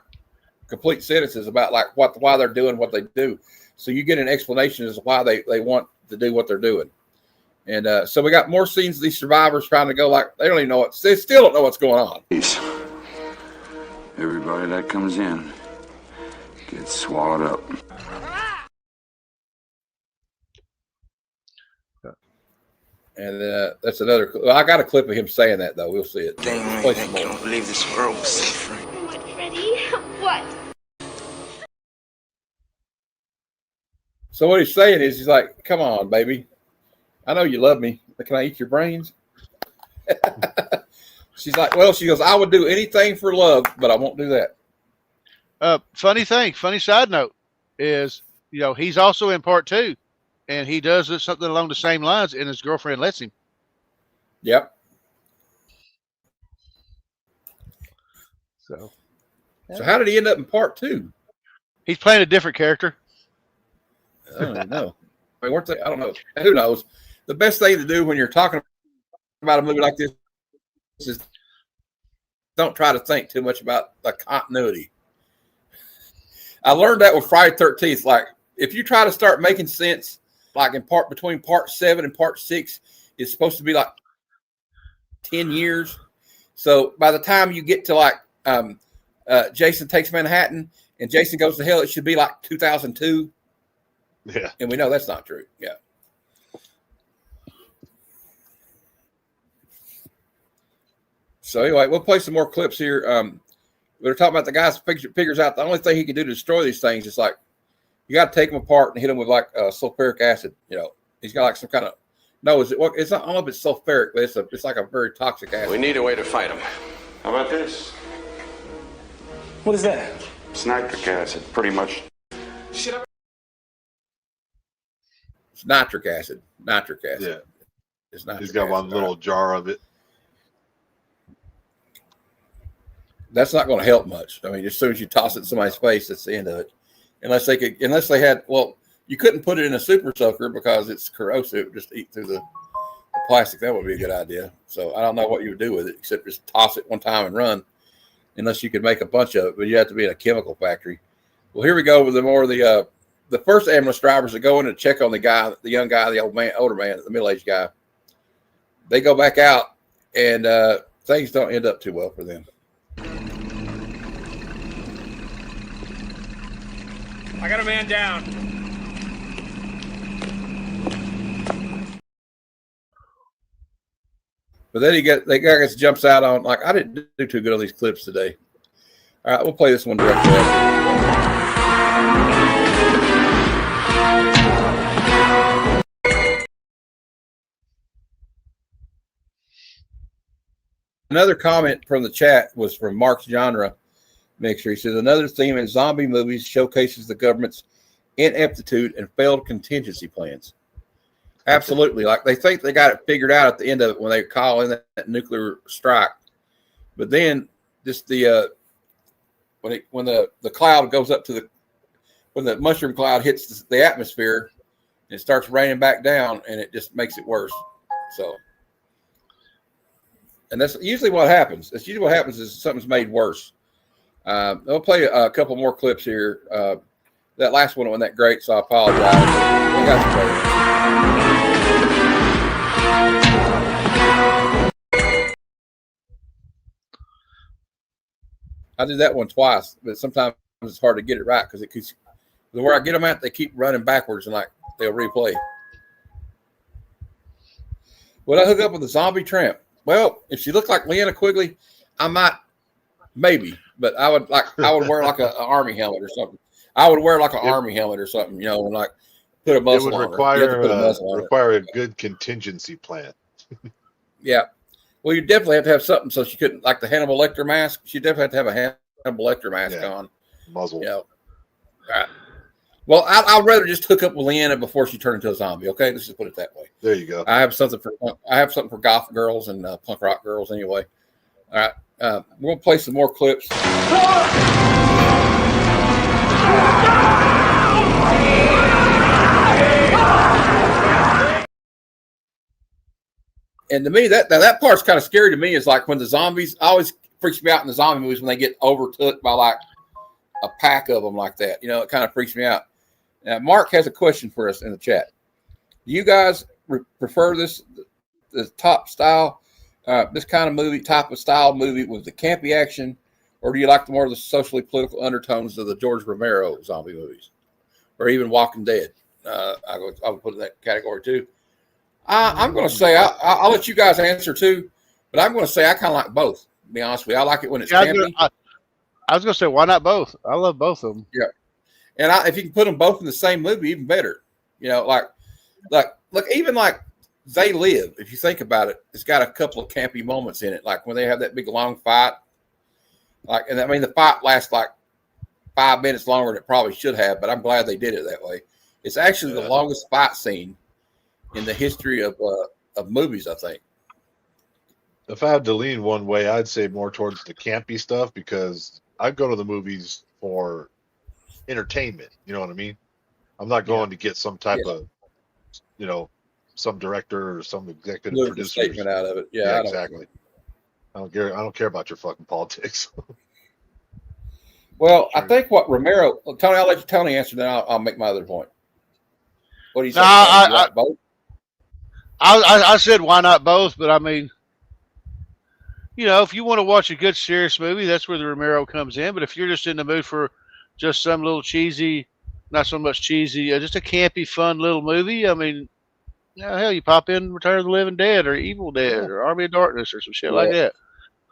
complete sentences about like why they're doing what they do. So you get an explanation as to why they want to do what they're doing. And so we got more scenes of these survivors trying to go like they don't even know they still don't know what's going on. Everybody that comes in gets swallowed up. And that's another. Well, I got a clip of him saying that though. We'll see it. I can't believe this world was safe. What, Freddy? What? So what he's saying is, he's like, "Come on, baby. I know you love me, but can I eat your brains?" She's like, "Well," she goes, "I would do anything for love, but I won't do that." Funny side note is, he's also in part 2 and he does something along the same lines, and his girlfriend lets him. Yep. So how did he end up in part 2? He's playing a different character. I don't even know. I mean, I don't know. Who knows? The best thing to do when you're talking about a movie like this is don't try to think too much about the continuity. I learned that with Friday 13th. Like, if you try to start making sense, like between part 7 and part 6, it's supposed to be like 10 years. So by the time you get to like Jason Takes Manhattan and Jason Goes to Hell, it should be like 2002. Yeah. And we know that's not true. Yeah. So anyway, we'll play some more clips here. We're talking about the guy figures out the only thing he can do to destroy these things is like, you got to take them apart and hit them with like sulfuric acid. You know, he's got like some kind of, it's not, I don't know if it's sulfuric, but it's like a very toxic acid. We need a way to fight him. How about this? What is that? It's nitric acid, pretty much. Shit. It's nitric acid. Nitric acid. Yeah. It's nitric He's got acid. one little jar of it. That's not going to help much. I mean, as soon as you toss it in somebody's face, that's the end of it. Unless they had, well, you couldn't put it in a super soaker because it's corrosive. It would just eat through the plastic. That would be a good idea. So I don't know what you would do with it except just toss it one time and run, unless you could make a bunch of it, but you have to be in a chemical factory. Well, here we go with the first ambulance drivers that go in and check on the young guy, the older man, the middle-aged guy. They go back out and things don't end up too well for them. I got a man down. But then the guy jumps out on, like, I didn't do too good on these clips today. All right, we'll play this one directly. Another comment from the chat was from Mark's Genre Mixer. He says, another theme in zombie movies showcases the government's ineptitude and failed contingency plans. Absolutely. Like, they think they got it figured out at the end of it when they call in that nuclear strike. But then just when the cloud goes up to when the mushroom cloud hits the atmosphere, it starts raining back down, and it just makes it worse. So, and that's usually what happens. That's usually what happens is something's made worse. I'll play a couple more clips here. That last one wasn't that great, so I apologize. We got some better. I did that one twice, but sometimes it's hard to get it right because where I get them at, they keep running backwards and like they'll replay. Would I hook up with a zombie tramp? Well, if she looked like Leanna Quigley, I might, maybe, but I would wear like an army helmet or something. I would wear like an army helmet or something, you know, and like put a muzzle on her. Require a good contingency plan. Yeah. Well, you definitely have to have something so she couldn't, like the Hannibal Lecter mask. She definitely have to have a Hannibal Lecter mask on. Muzzle. You know. All right. Well, I'd rather just hook up with Leanna before she turned into a zombie. Okay, let's just put it that way. There you go. I have something for goth girls and punk rock girls anyway. All right, we're gonna play some more clips. And to me, that part's kind of scary to me. Is like when the zombies always freaks me out in the zombie movies when they get overtook by like a pack of them like that. You know, it kind of freaks me out. Now, Mark has a question for us in the chat. Do you guys prefer the top style, this kind of movie, type of style movie with the campy action, or do you like more of the socially political undertones of the George Romero zombie movies, or even Walking Dead? I would put in that category too. I'm going to say I'll let you guys answer too, but I'm going to say I kind of like both. To be honest with you, I like it when it's campy. I was going to say, why not both? I love both of them. Yeah, and if you can put them both in the same movie, even better. You know, like look, even like They Live. If you think about it, it's got a couple of campy moments in it, like when they have that big long fight. Like, and I mean, the fight lasts like 5 minutes longer than it probably should have, but I'm glad they did it that way. It's actually the longest fight scene in the history of movies, I think. If I had to lean one way, I'd say more towards the campy stuff because I go to the movies for entertainment. You know what I mean? I'm not going to get some type of, some director or some executive producer statement out of it. Yeah, exactly. I don't care about your fucking politics. Well, I think what Romero, Tony, I'll let you Tony answer, then I'll make my other point. What do you say? Both? I said why not both, but I mean, if you want to watch a good serious movie, that's where the Romero comes in. But if you're just in the mood for just some little cheesy, not so much cheesy, just a campy, fun little movie, I mean, hell, you pop in Return of the Living Dead or Evil Dead or Army of Darkness or some shit like that.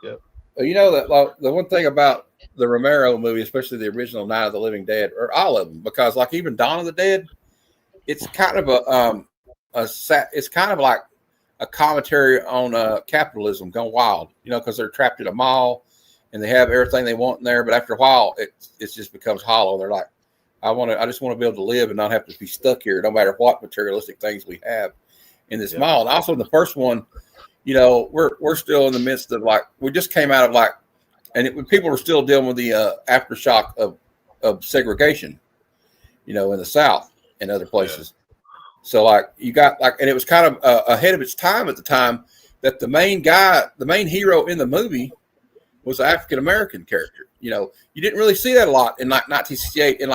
Yeah. You know that the one thing about the Romero movie, especially the original Night of the Living Dead, or all of them, because like even Dawn of the Dead, it's kind of it's kind of like a commentary on capitalism gone wild, because they're trapped in a mall and they have everything they want in there, but after a while it just becomes hollow. They're like, I just want to be able to live and not have to be stuck here, no matter what materialistic things we have in this mall. And also in the first one, we're still in the midst of we just came out of people were still dealing with the aftershock of segregation, in the South and other places. Yeah. So you got and it was kind of ahead of its time at the time that the main hero in the movie was an African American character. You didn't really see that a lot in 1968 in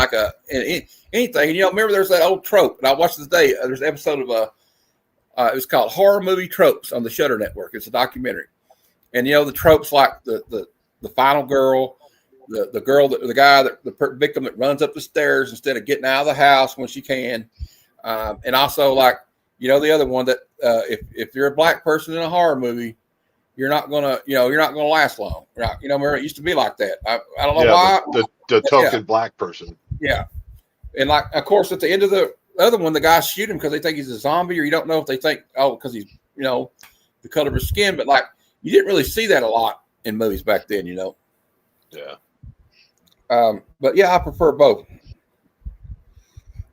anything. And remember there's that old trope, and I watched this today. There's an episode of it was called Horror Movie Tropes on the Shudder Network. It's a documentary, and the tropes like the final girl, the girl the guy the victim that runs up the stairs instead of getting out of the house when she can. And also the other one that if you're a black person in a horror movie, you're not gonna last long. Remember it used to be like that. I don't know why. The token black person. Yeah, and of course at the end of the other one, the guys shoot him because they think he's a zombie, or you don't know if they think because he's the color of his skin. But you didn't really see that a lot in movies back then. Yeah. But yeah, I prefer both.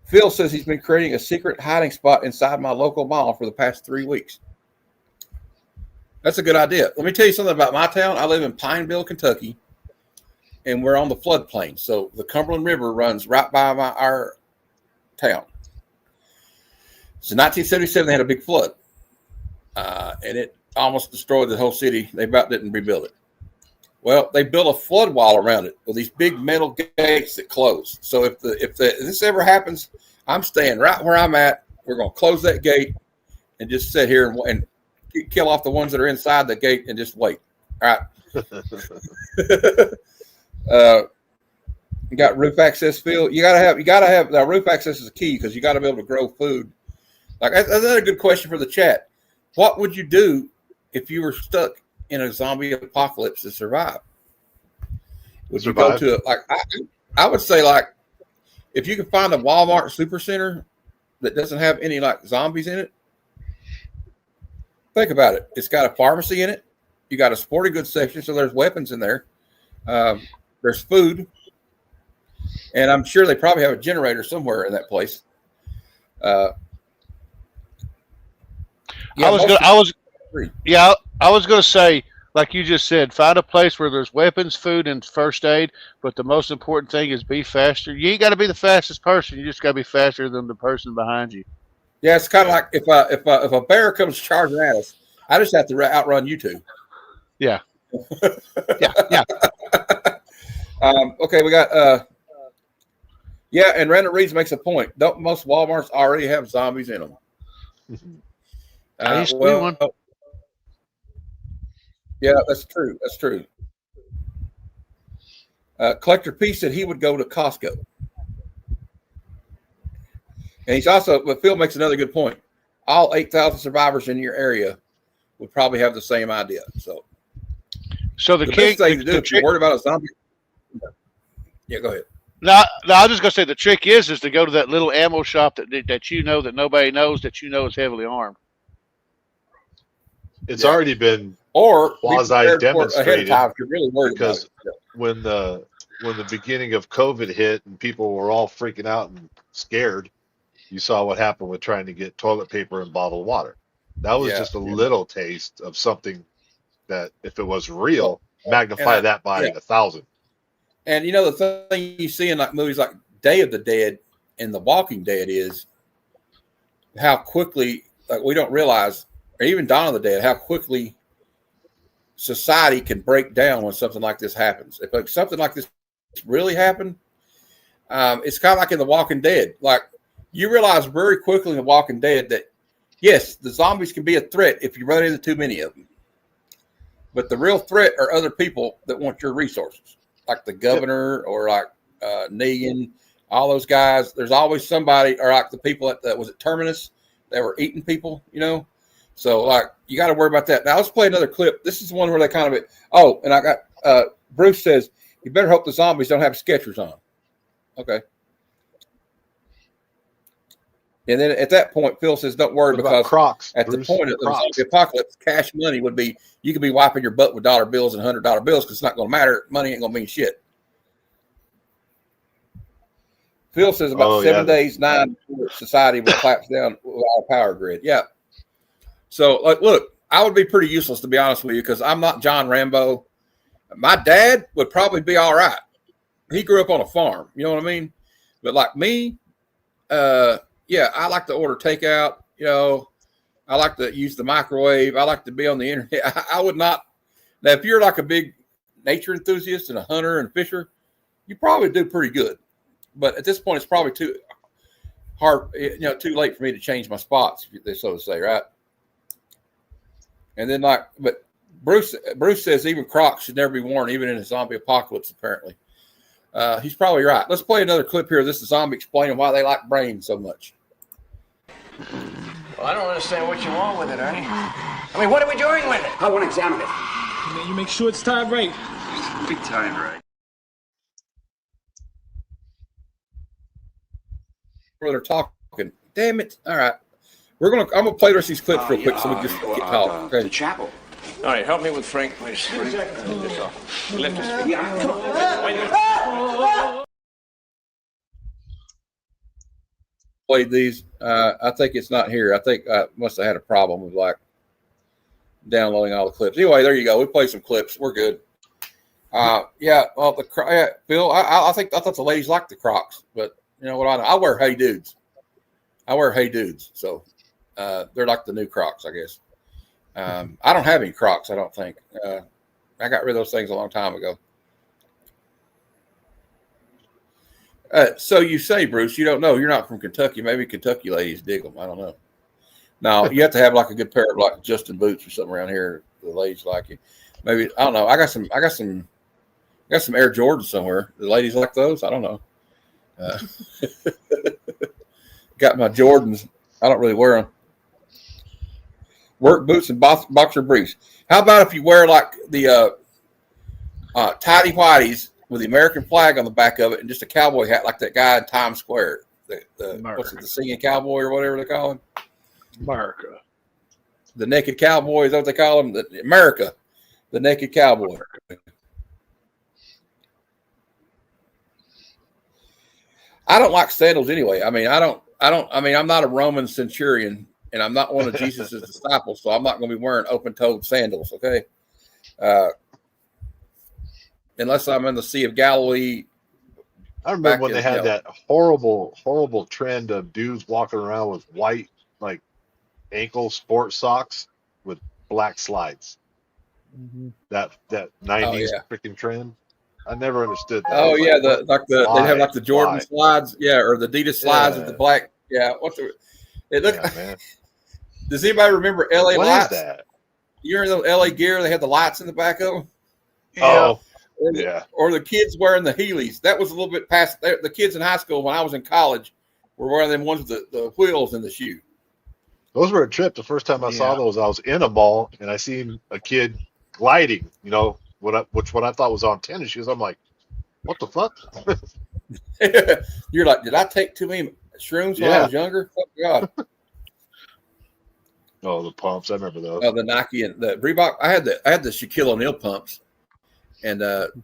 Phil says he's been creating a secret hiding spot inside my local mall for the past 3 weeks. That's a good idea. Let me tell you something about my town. I live in Pineville, Kentucky, and we're on the floodplain. So the Cumberland River runs right by our town. So in 1977, they had a big flood, and it almost destroyed the whole city. They about didn't rebuild it. Well, they built a flood wall around it with these big metal gates that close. So if this ever happens, I'm staying right where I'm at. We're going to close that gate and just sit here and kill off the ones that are inside the gate and just wait. All right. You got roof access, Phil. You gotta have the roof access is key because you got to be able to grow food. That's another good question for the chat. What would you do if you were stuck in a zombie apocalypse to survive? Would you go to I would say if you can find a Walmart Supercenter that doesn't have any zombies in it, think about it. It's got a pharmacy in it. You got a sporting goods section, so there's weapons in there. There's food, and I'm sure they probably have a generator somewhere in that place. I was going to say, like you just said, find a place where there's weapons, food, and first aid. But the most important thing is be faster. You ain't got to be the fastest person. You just got to be faster than the person behind you. Yeah, it's kind of like if a bear comes charging at us, I just have to outrun you two. Yeah. yeah. Okay, we got and Randall Reeves makes a point. Don't most Walmarts already have zombies in them? I used to be one. Yeah, that's true. That's true. Collector P said he would go to Costco. And he's also, but Phil makes another good point. All 8,000 survivors in your area would probably have the same idea. So the best thing to do if you're worried about a zombie. Yeah, go ahead. No, I was just gonna say the trick is to go to that little ammo shop that that nobody knows that is heavily armed. It's already been quasi demonstrated really because when the beginning of COVID hit and people were all freaking out and scared, you saw what happened with trying to get toilet paper and bottled water. That was just a little taste of something that, if it was real, magnify that by 1,000. And the thing you see in like movies like Day of the Dead and The Walking Dead is how quickly, like, we don't realize, or even Dawn of the Dead, how quickly society can break down when something like this happens. If like, something like this really happened, it's kind of like in The Walking Dead. Like, you realize very quickly in The Walking Dead that, yes, the zombies can be a threat if you run into too many of them. But the real threat are other people that want your resources, like the governor or like Negan, all those guys. There's always somebody, or like the people at was it Terminus that were eating people, So like you got to worry about that. Now let's play another clip. This is one where they kind of and I got Bruce says you better hope the zombies don't have Skechers on. Okay. And then at that point, Phil says, "Don't worry, because Crocs, at Bruce, the point of the apocalypse, cash money would be you could be wiping your butt with dollar bills and $100 bills because it's not going to matter. Money ain't going to mean shit." Phil says about 7 days, 9 before society will collapse down with our power grid. Yeah. So, like, look, I would be pretty useless, to be honest with you, because I'm not John Rambo. My dad would probably be all right. He grew up on a farm. You know what I mean? But like me, yeah, I like to order takeout. I like to use the microwave. I like to be on the internet. I would not. Now, if you're like a big nature enthusiast and a hunter and fisher, you probably do pretty good. But at this point, it's probably too hard, too late for me to change my spots, so to say, right? And then, but Bruce says even Crocs should never be worn, even in a zombie apocalypse, apparently. He's probably right. Let's play another clip here. This is zombie explaining why they like brains so much. Well, I don't understand what you want with it, Ernie. I mean, what are we doing with it? I want to examine it. You make sure it's tied right. Be tied right. Where they're talking. Damn it. All right. I'm going to play the rest of these clips real quick so we can just get talking. Okay. The chapel. All right, help me with Frank, please. Lift this off. Lift this. Yeah, come on. Wait a minute. Played these. I think it's not here. I think I must have had a problem with like downloading all the clips. Anyway, there you go. We played some clips. We're good. Yeah. Well, Phil, I thought the ladies liked the Crocs, but you know what? I wear Hey Dudes. So they're like the new Crocs, I guess. I don't have any Crocs. I don't think. I got rid of those things a long time ago. So you say, Bruce, you don't know. You're not from Kentucky. Maybe Kentucky ladies dig them. I don't know. Now, you have to have like a good pair of like Justin boots or something around here. The ladies like you. Maybe, I don't know. I got some Air Jordans somewhere. The ladies like those? I don't know. Got my Jordans. I don't really wear them. Work boots and boxer briefs. How about if you wear like the tidy whities with the American flag on the back of it and just a cowboy hat like that guy in Times Square? What's it, the singing cowboy or whatever they call him? America. The naked cowboy is that what they call him? America. The naked cowboy. I don't like sandals anyway. I mean, I'm not a Roman centurion and I'm not one of Jesus's disciples, so I'm not going to be wearing open-toed sandals, okay? Unless I'm in the Sea of Galilee. I remember when they had that horrible trend of dudes walking around with white, like, ankle sports socks with black slides. Mm-hmm. That 90s freaking trend. I never understood that. Oh yeah, they have like the Jordan slides, or the Adidas slides with the black. Yeah, man. Does anybody remember LA what lights? Is that? You're in the LA gear. They had the lights in the back of them. Oh, Or the kids wearing the Heelys. That was a little bit past. The kids in high school when I was in college were wearing them ones with the wheels in the shoe. Those were a trip. The first time I saw those, I was in a mall and I seen a kid gliding. What I thought was on tennis shoes. I'm like, what the fuck? You're like, did I take too many shrooms when I was younger? Oh God. Oh, the pumps. I remember those. Oh, the Nike and the Reebok. I had the Shaquille O'Neal pumps, and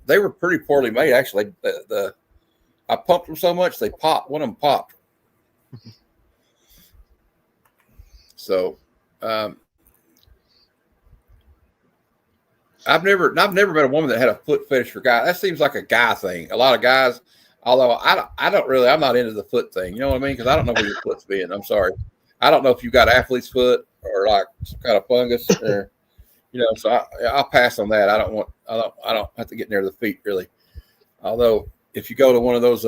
they were pretty poorly made actually. I pumped them so much they popped. One of them popped. So I've never met a woman that had a foot fetish for guys. That seems like a guy thing. A lot of guys, although I don't really, I'm not into the foot thing. You know what I mean? Because I don't know where your foot's been. I'm sorry. I don't know if you've got athlete's foot or like some kind of fungus or, so I'll pass on that. I don't have to get near the feet really. Although if you go to one of those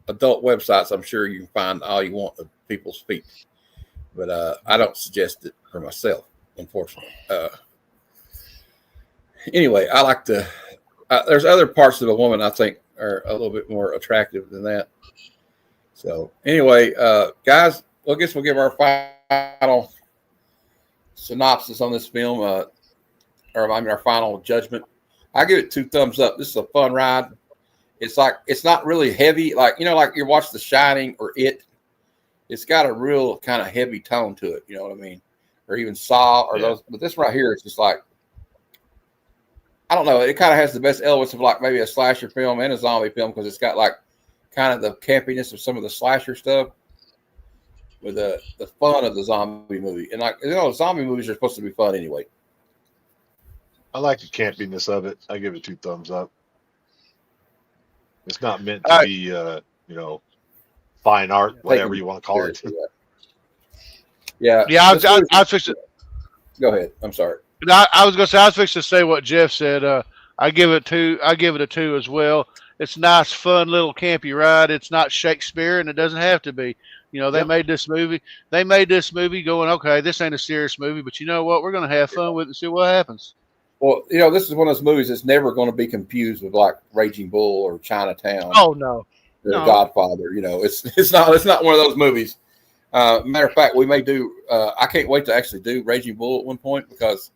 adult websites, I'm sure you can find all you want of people's feet. But I don't suggest it for myself, unfortunately. Anyway, I like to. There's other parts of a woman I think are a little bit more attractive than that. So anyway, guys, I guess we'll give our final synopsis on this film, our final judgment. I give it 2 thumbs up. This is a fun ride. It's not really heavy, like you watch The Shining or It. It's got a real kind of heavy tone to it. You know what I mean? Or even Saw or those. But this right here is just like, I don't know. It kind of has the best elements of like maybe a slasher film and a zombie film because it's got like kind of the campiness of some of the slasher stuff with the fun of the zombie movie. And zombie movies are supposed to be fun anyway. I like the campiness of it. I give it 2 thumbs up. It's not meant to be, fine art, whatever you want to call it. Yeah. I was fixing. Go ahead. I'm sorry. I was going to say, I was fixing to say what Jeff said. I give it a 2 as well. It's a nice, fun little campy ride. It's not Shakespeare, and it doesn't have to be. They made this movie. They made this movie going, okay, this ain't a serious movie, but you know what? We're going to have fun with it and see what happens. Well, this is one of those movies that's never going to be confused with like Raging Bull or Chinatown. Oh no, or Godfather. It's not one of those movies. Matter of fact, we may do. I can't wait to actually do Raging Bull at one point because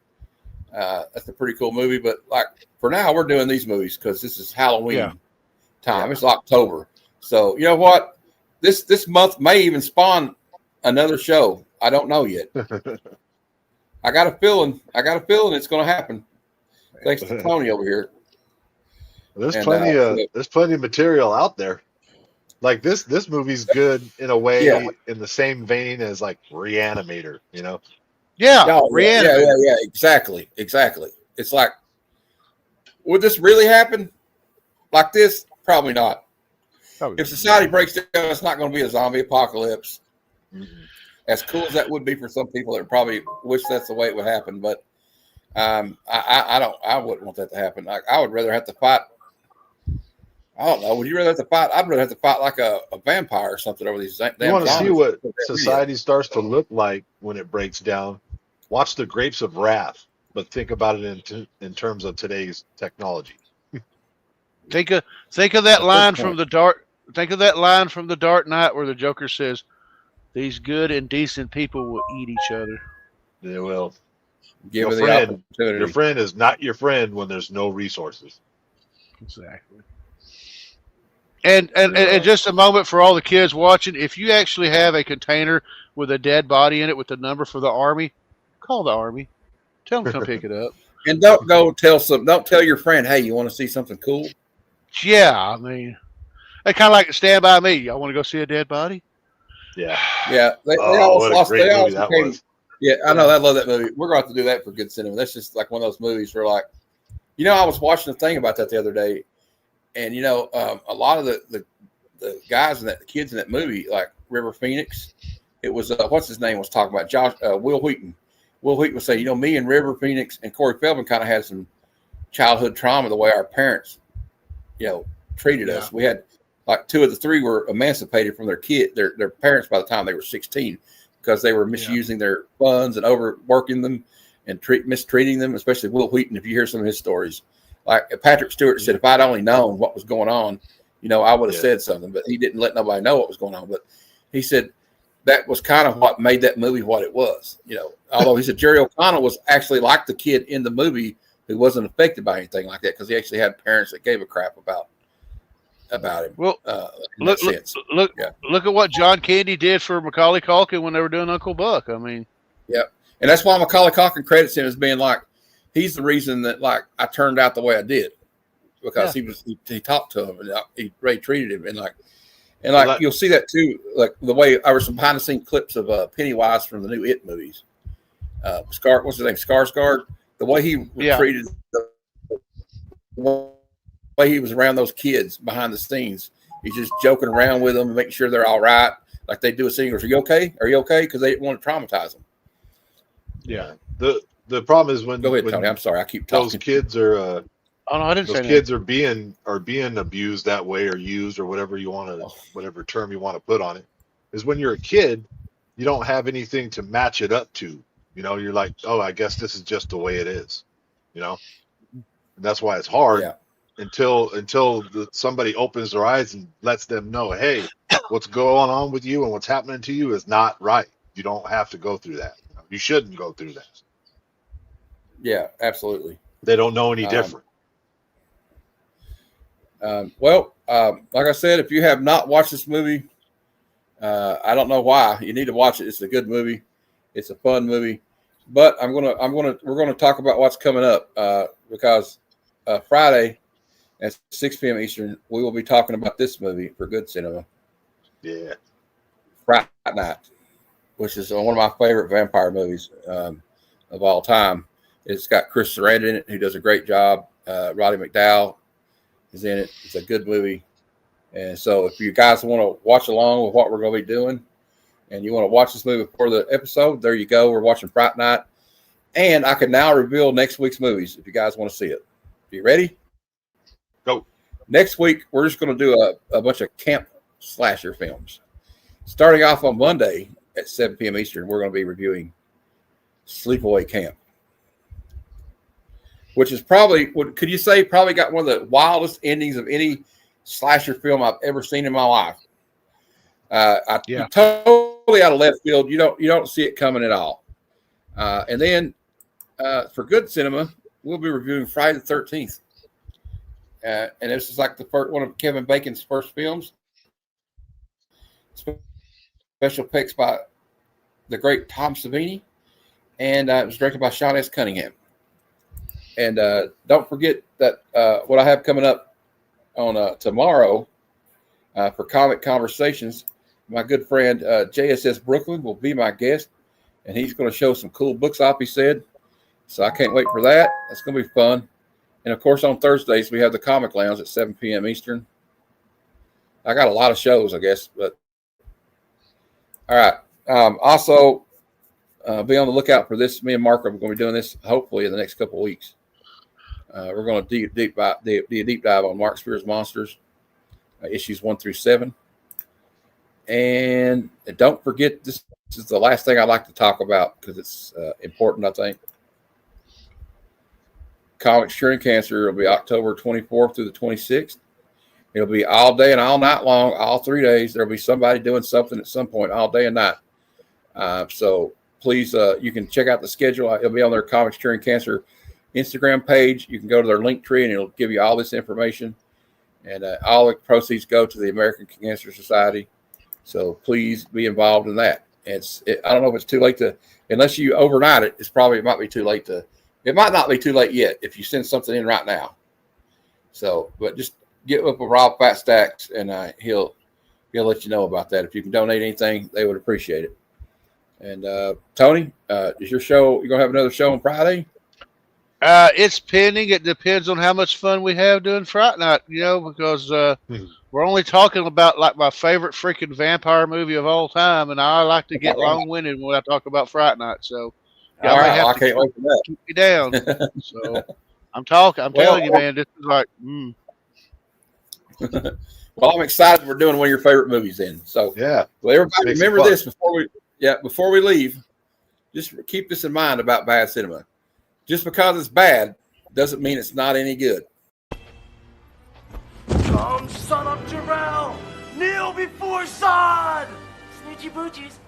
that's a pretty cool movie. But like for now, we're doing these movies because this is Halloween time. Yeah. It's October, so you know what? This month may even spawn another show. I don't know yet. I got a feeling it's going to happen. Thanks to Tony over here. There's plenty of material out there. Like this movie's good in a way in the same vein as like Reanimator, Yeah, Reanimator. Yeah, exactly. It's like, would this really happen like this? Probably not. If society breaks down, it's not going to be a zombie apocalypse. Mm-hmm. As cool as that would be for some people, that probably wish that's the way it would happen. But I wouldn't want that to happen. I would rather have to fight. I don't know. Would you rather have to fight? I'd rather have to fight like a vampire or something over these damn You want to zombies. see what society starts to look like when it breaks down? Watch The Grapes of Wrath, but think about it in terms of today's technology. Think of that line from the Dark. Think of that line from The Dark Knight where the Joker says, "These good and decent people will eat each other." They will. Give the opportunity. Your friend is not your friend when there's no resources. Exactly. And just a moment for all the kids watching, if you actually have a container with a dead body in it with the number for the Army, call the Army. Tell them to come pick it up. And don't tell your friend, hey, you want to see something cool? Yeah, I mean, they kind of like Stand By Me. I want to go see a dead body. Yeah. Yeah. They always lost. They always became. Yeah, I know. I love that movie. We're going to have to do that for good cinema. That's just like one of those movies where, like, I was watching a thing about that the other day, and a lot of the guys the kids in that movie, like River Phoenix, it was what's his name was talking about Will Wheaton. Will Wheaton would say, me and River Phoenix and Corey Feldman kind of had some childhood trauma the way our parents, treated us. We had like 2 of the 3 were emancipated from their parents by the time they were 16 because they were misusing their funds and overworking them and mistreating them, especially Will Wheaton. If you hear some of his stories, like Patrick Stewart said, if I'd only known what was going on, I would have said something, but he didn't let nobody know what was going on. But he said that was kind of what made that movie what it was, although he said Jerry O'Connell was actually like the kid in the movie who wasn't affected by anything like that because he actually had parents that gave a crap about him. Well, look at what John Candy did for Macaulay Culkin when they were doing Uncle Buck. I mean, yeah, and that's why Macaulay Culkin credits him as being like he's the reason that like I turned out the way I did because he talked to him and he treated him and like And like you'll see that too, like the way I was some behind the scenes clips of Pennywise from the new It movies. What's his name? Skarsgård. The way he treated, the way he was around those kids behind the scenes. He's just joking around with them and making sure they're all right. Like they do a scene. Goes, "Are you okay? Are you okay?" Because they didn't want to traumatize them. Yeah. The problem is when go ahead, Tony. I'm sorry, I keep talking. Those kids are. Oh no, I didn't say those kids are being abused that way or used or whatever you want to whatever term you want to put on it. Is when you're a kid, you don't have anything to match it up to. You know, you're like, oh, I guess this is just the way it is. You know, and that's why it's hard until somebody opens their eyes and lets them know, hey, what's going on with you and what's happening to you is not right. You don't have to go through that. You shouldn't go through that. Yeah, absolutely. They don't know any different. Like I said, if you have not watched this movie, I don't know why. You need to watch it. It's a good movie. It's a fun movie. But we're gonna talk about what's coming up because Friday at 6 p.m. Eastern, we will be talking about this movie for Good Cinema. Yeah, Fright Night, which is one of my favorite vampire movies of all time. It's got Chris Sarandon in it, who does a great job. Roddy McDowall is in it. It's a good movie. And so if you guys want to watch along with what we're going to be doing and you want to watch this movie before the episode, there you go. We're watching Fright Night. And I can now reveal next week's movies if you guys want to see it. You ready? Go. Next week, we're just going to do a bunch of camp slasher films. Starting off on Monday at 7 p.m. Eastern, we're going to be reviewing Sleepaway Camp, which is probably, could you say, probably got one of the wildest endings of any slasher film I've ever seen in my life. Totally out of left field. You don't see it coming at all. And then for Good Cinema, we'll be reviewing Friday the 13th. And this is like the first one of Kevin Bacon's first films. Special effects by the great Tom Savini, and it was directed by Sean S. Cunningham. And don't forget that what I have coming up on tomorrow for Comic Conversations, my good friend JSS Brooklyn will be my guest, and he's going to show some cool books off, he said. So I can't wait for that. That's going to be fun. And, of course, on Thursdays, we have the Comic Lounge at 7 p.m. Eastern. I got a lot of shows, I guess. But all right. Also, be on the lookout for this. Me and Mark are going to be doing this, hopefully, in the next couple of weeks. We're going to do a deep dive on Mark Spears Monsters, issues 1 through 7. And don't forget, this is the last thing I'd like to talk about because it's important, I think. Comics Curing Cancer will be October 24th through the 26th. It'll be all day and all night long, all 3 days. There'll be somebody doing something at some point all day and night. So please, you can check out the schedule. It'll be on their Comics Curing Cancer Instagram page. You can go to their link tree and it'll give you all this information. And all the proceeds go to the American Cancer Society. So please be involved in that. I don't know if it's too late to, unless you overnight it, it might be too late to. It might not be too late yet if you send something in right now. So, but just get up with Rob Fat Stacks, and he'll let you know about that. If you can donate anything, they would appreciate it. And Tony, is your show? You gonna have another show on Friday? It's pending. It depends on how much fun we have doing Fright Night. Because we're only talking about like my favorite freaking vampire movie of all time, and I like to get long-winded when I talk about Fright Night. So. All right, I can't wait for that. Keep me down. So I'm telling you, man, this is like. Well, I'm excited. We're doing one of your favorite movies then. So yeah. Well, everybody remember this before we leave. Just keep this in mind about bad cinema. Just because it's bad doesn't mean it's not any good. Come, son of Jarrell! Kneel before Zod! Snoochie boochies.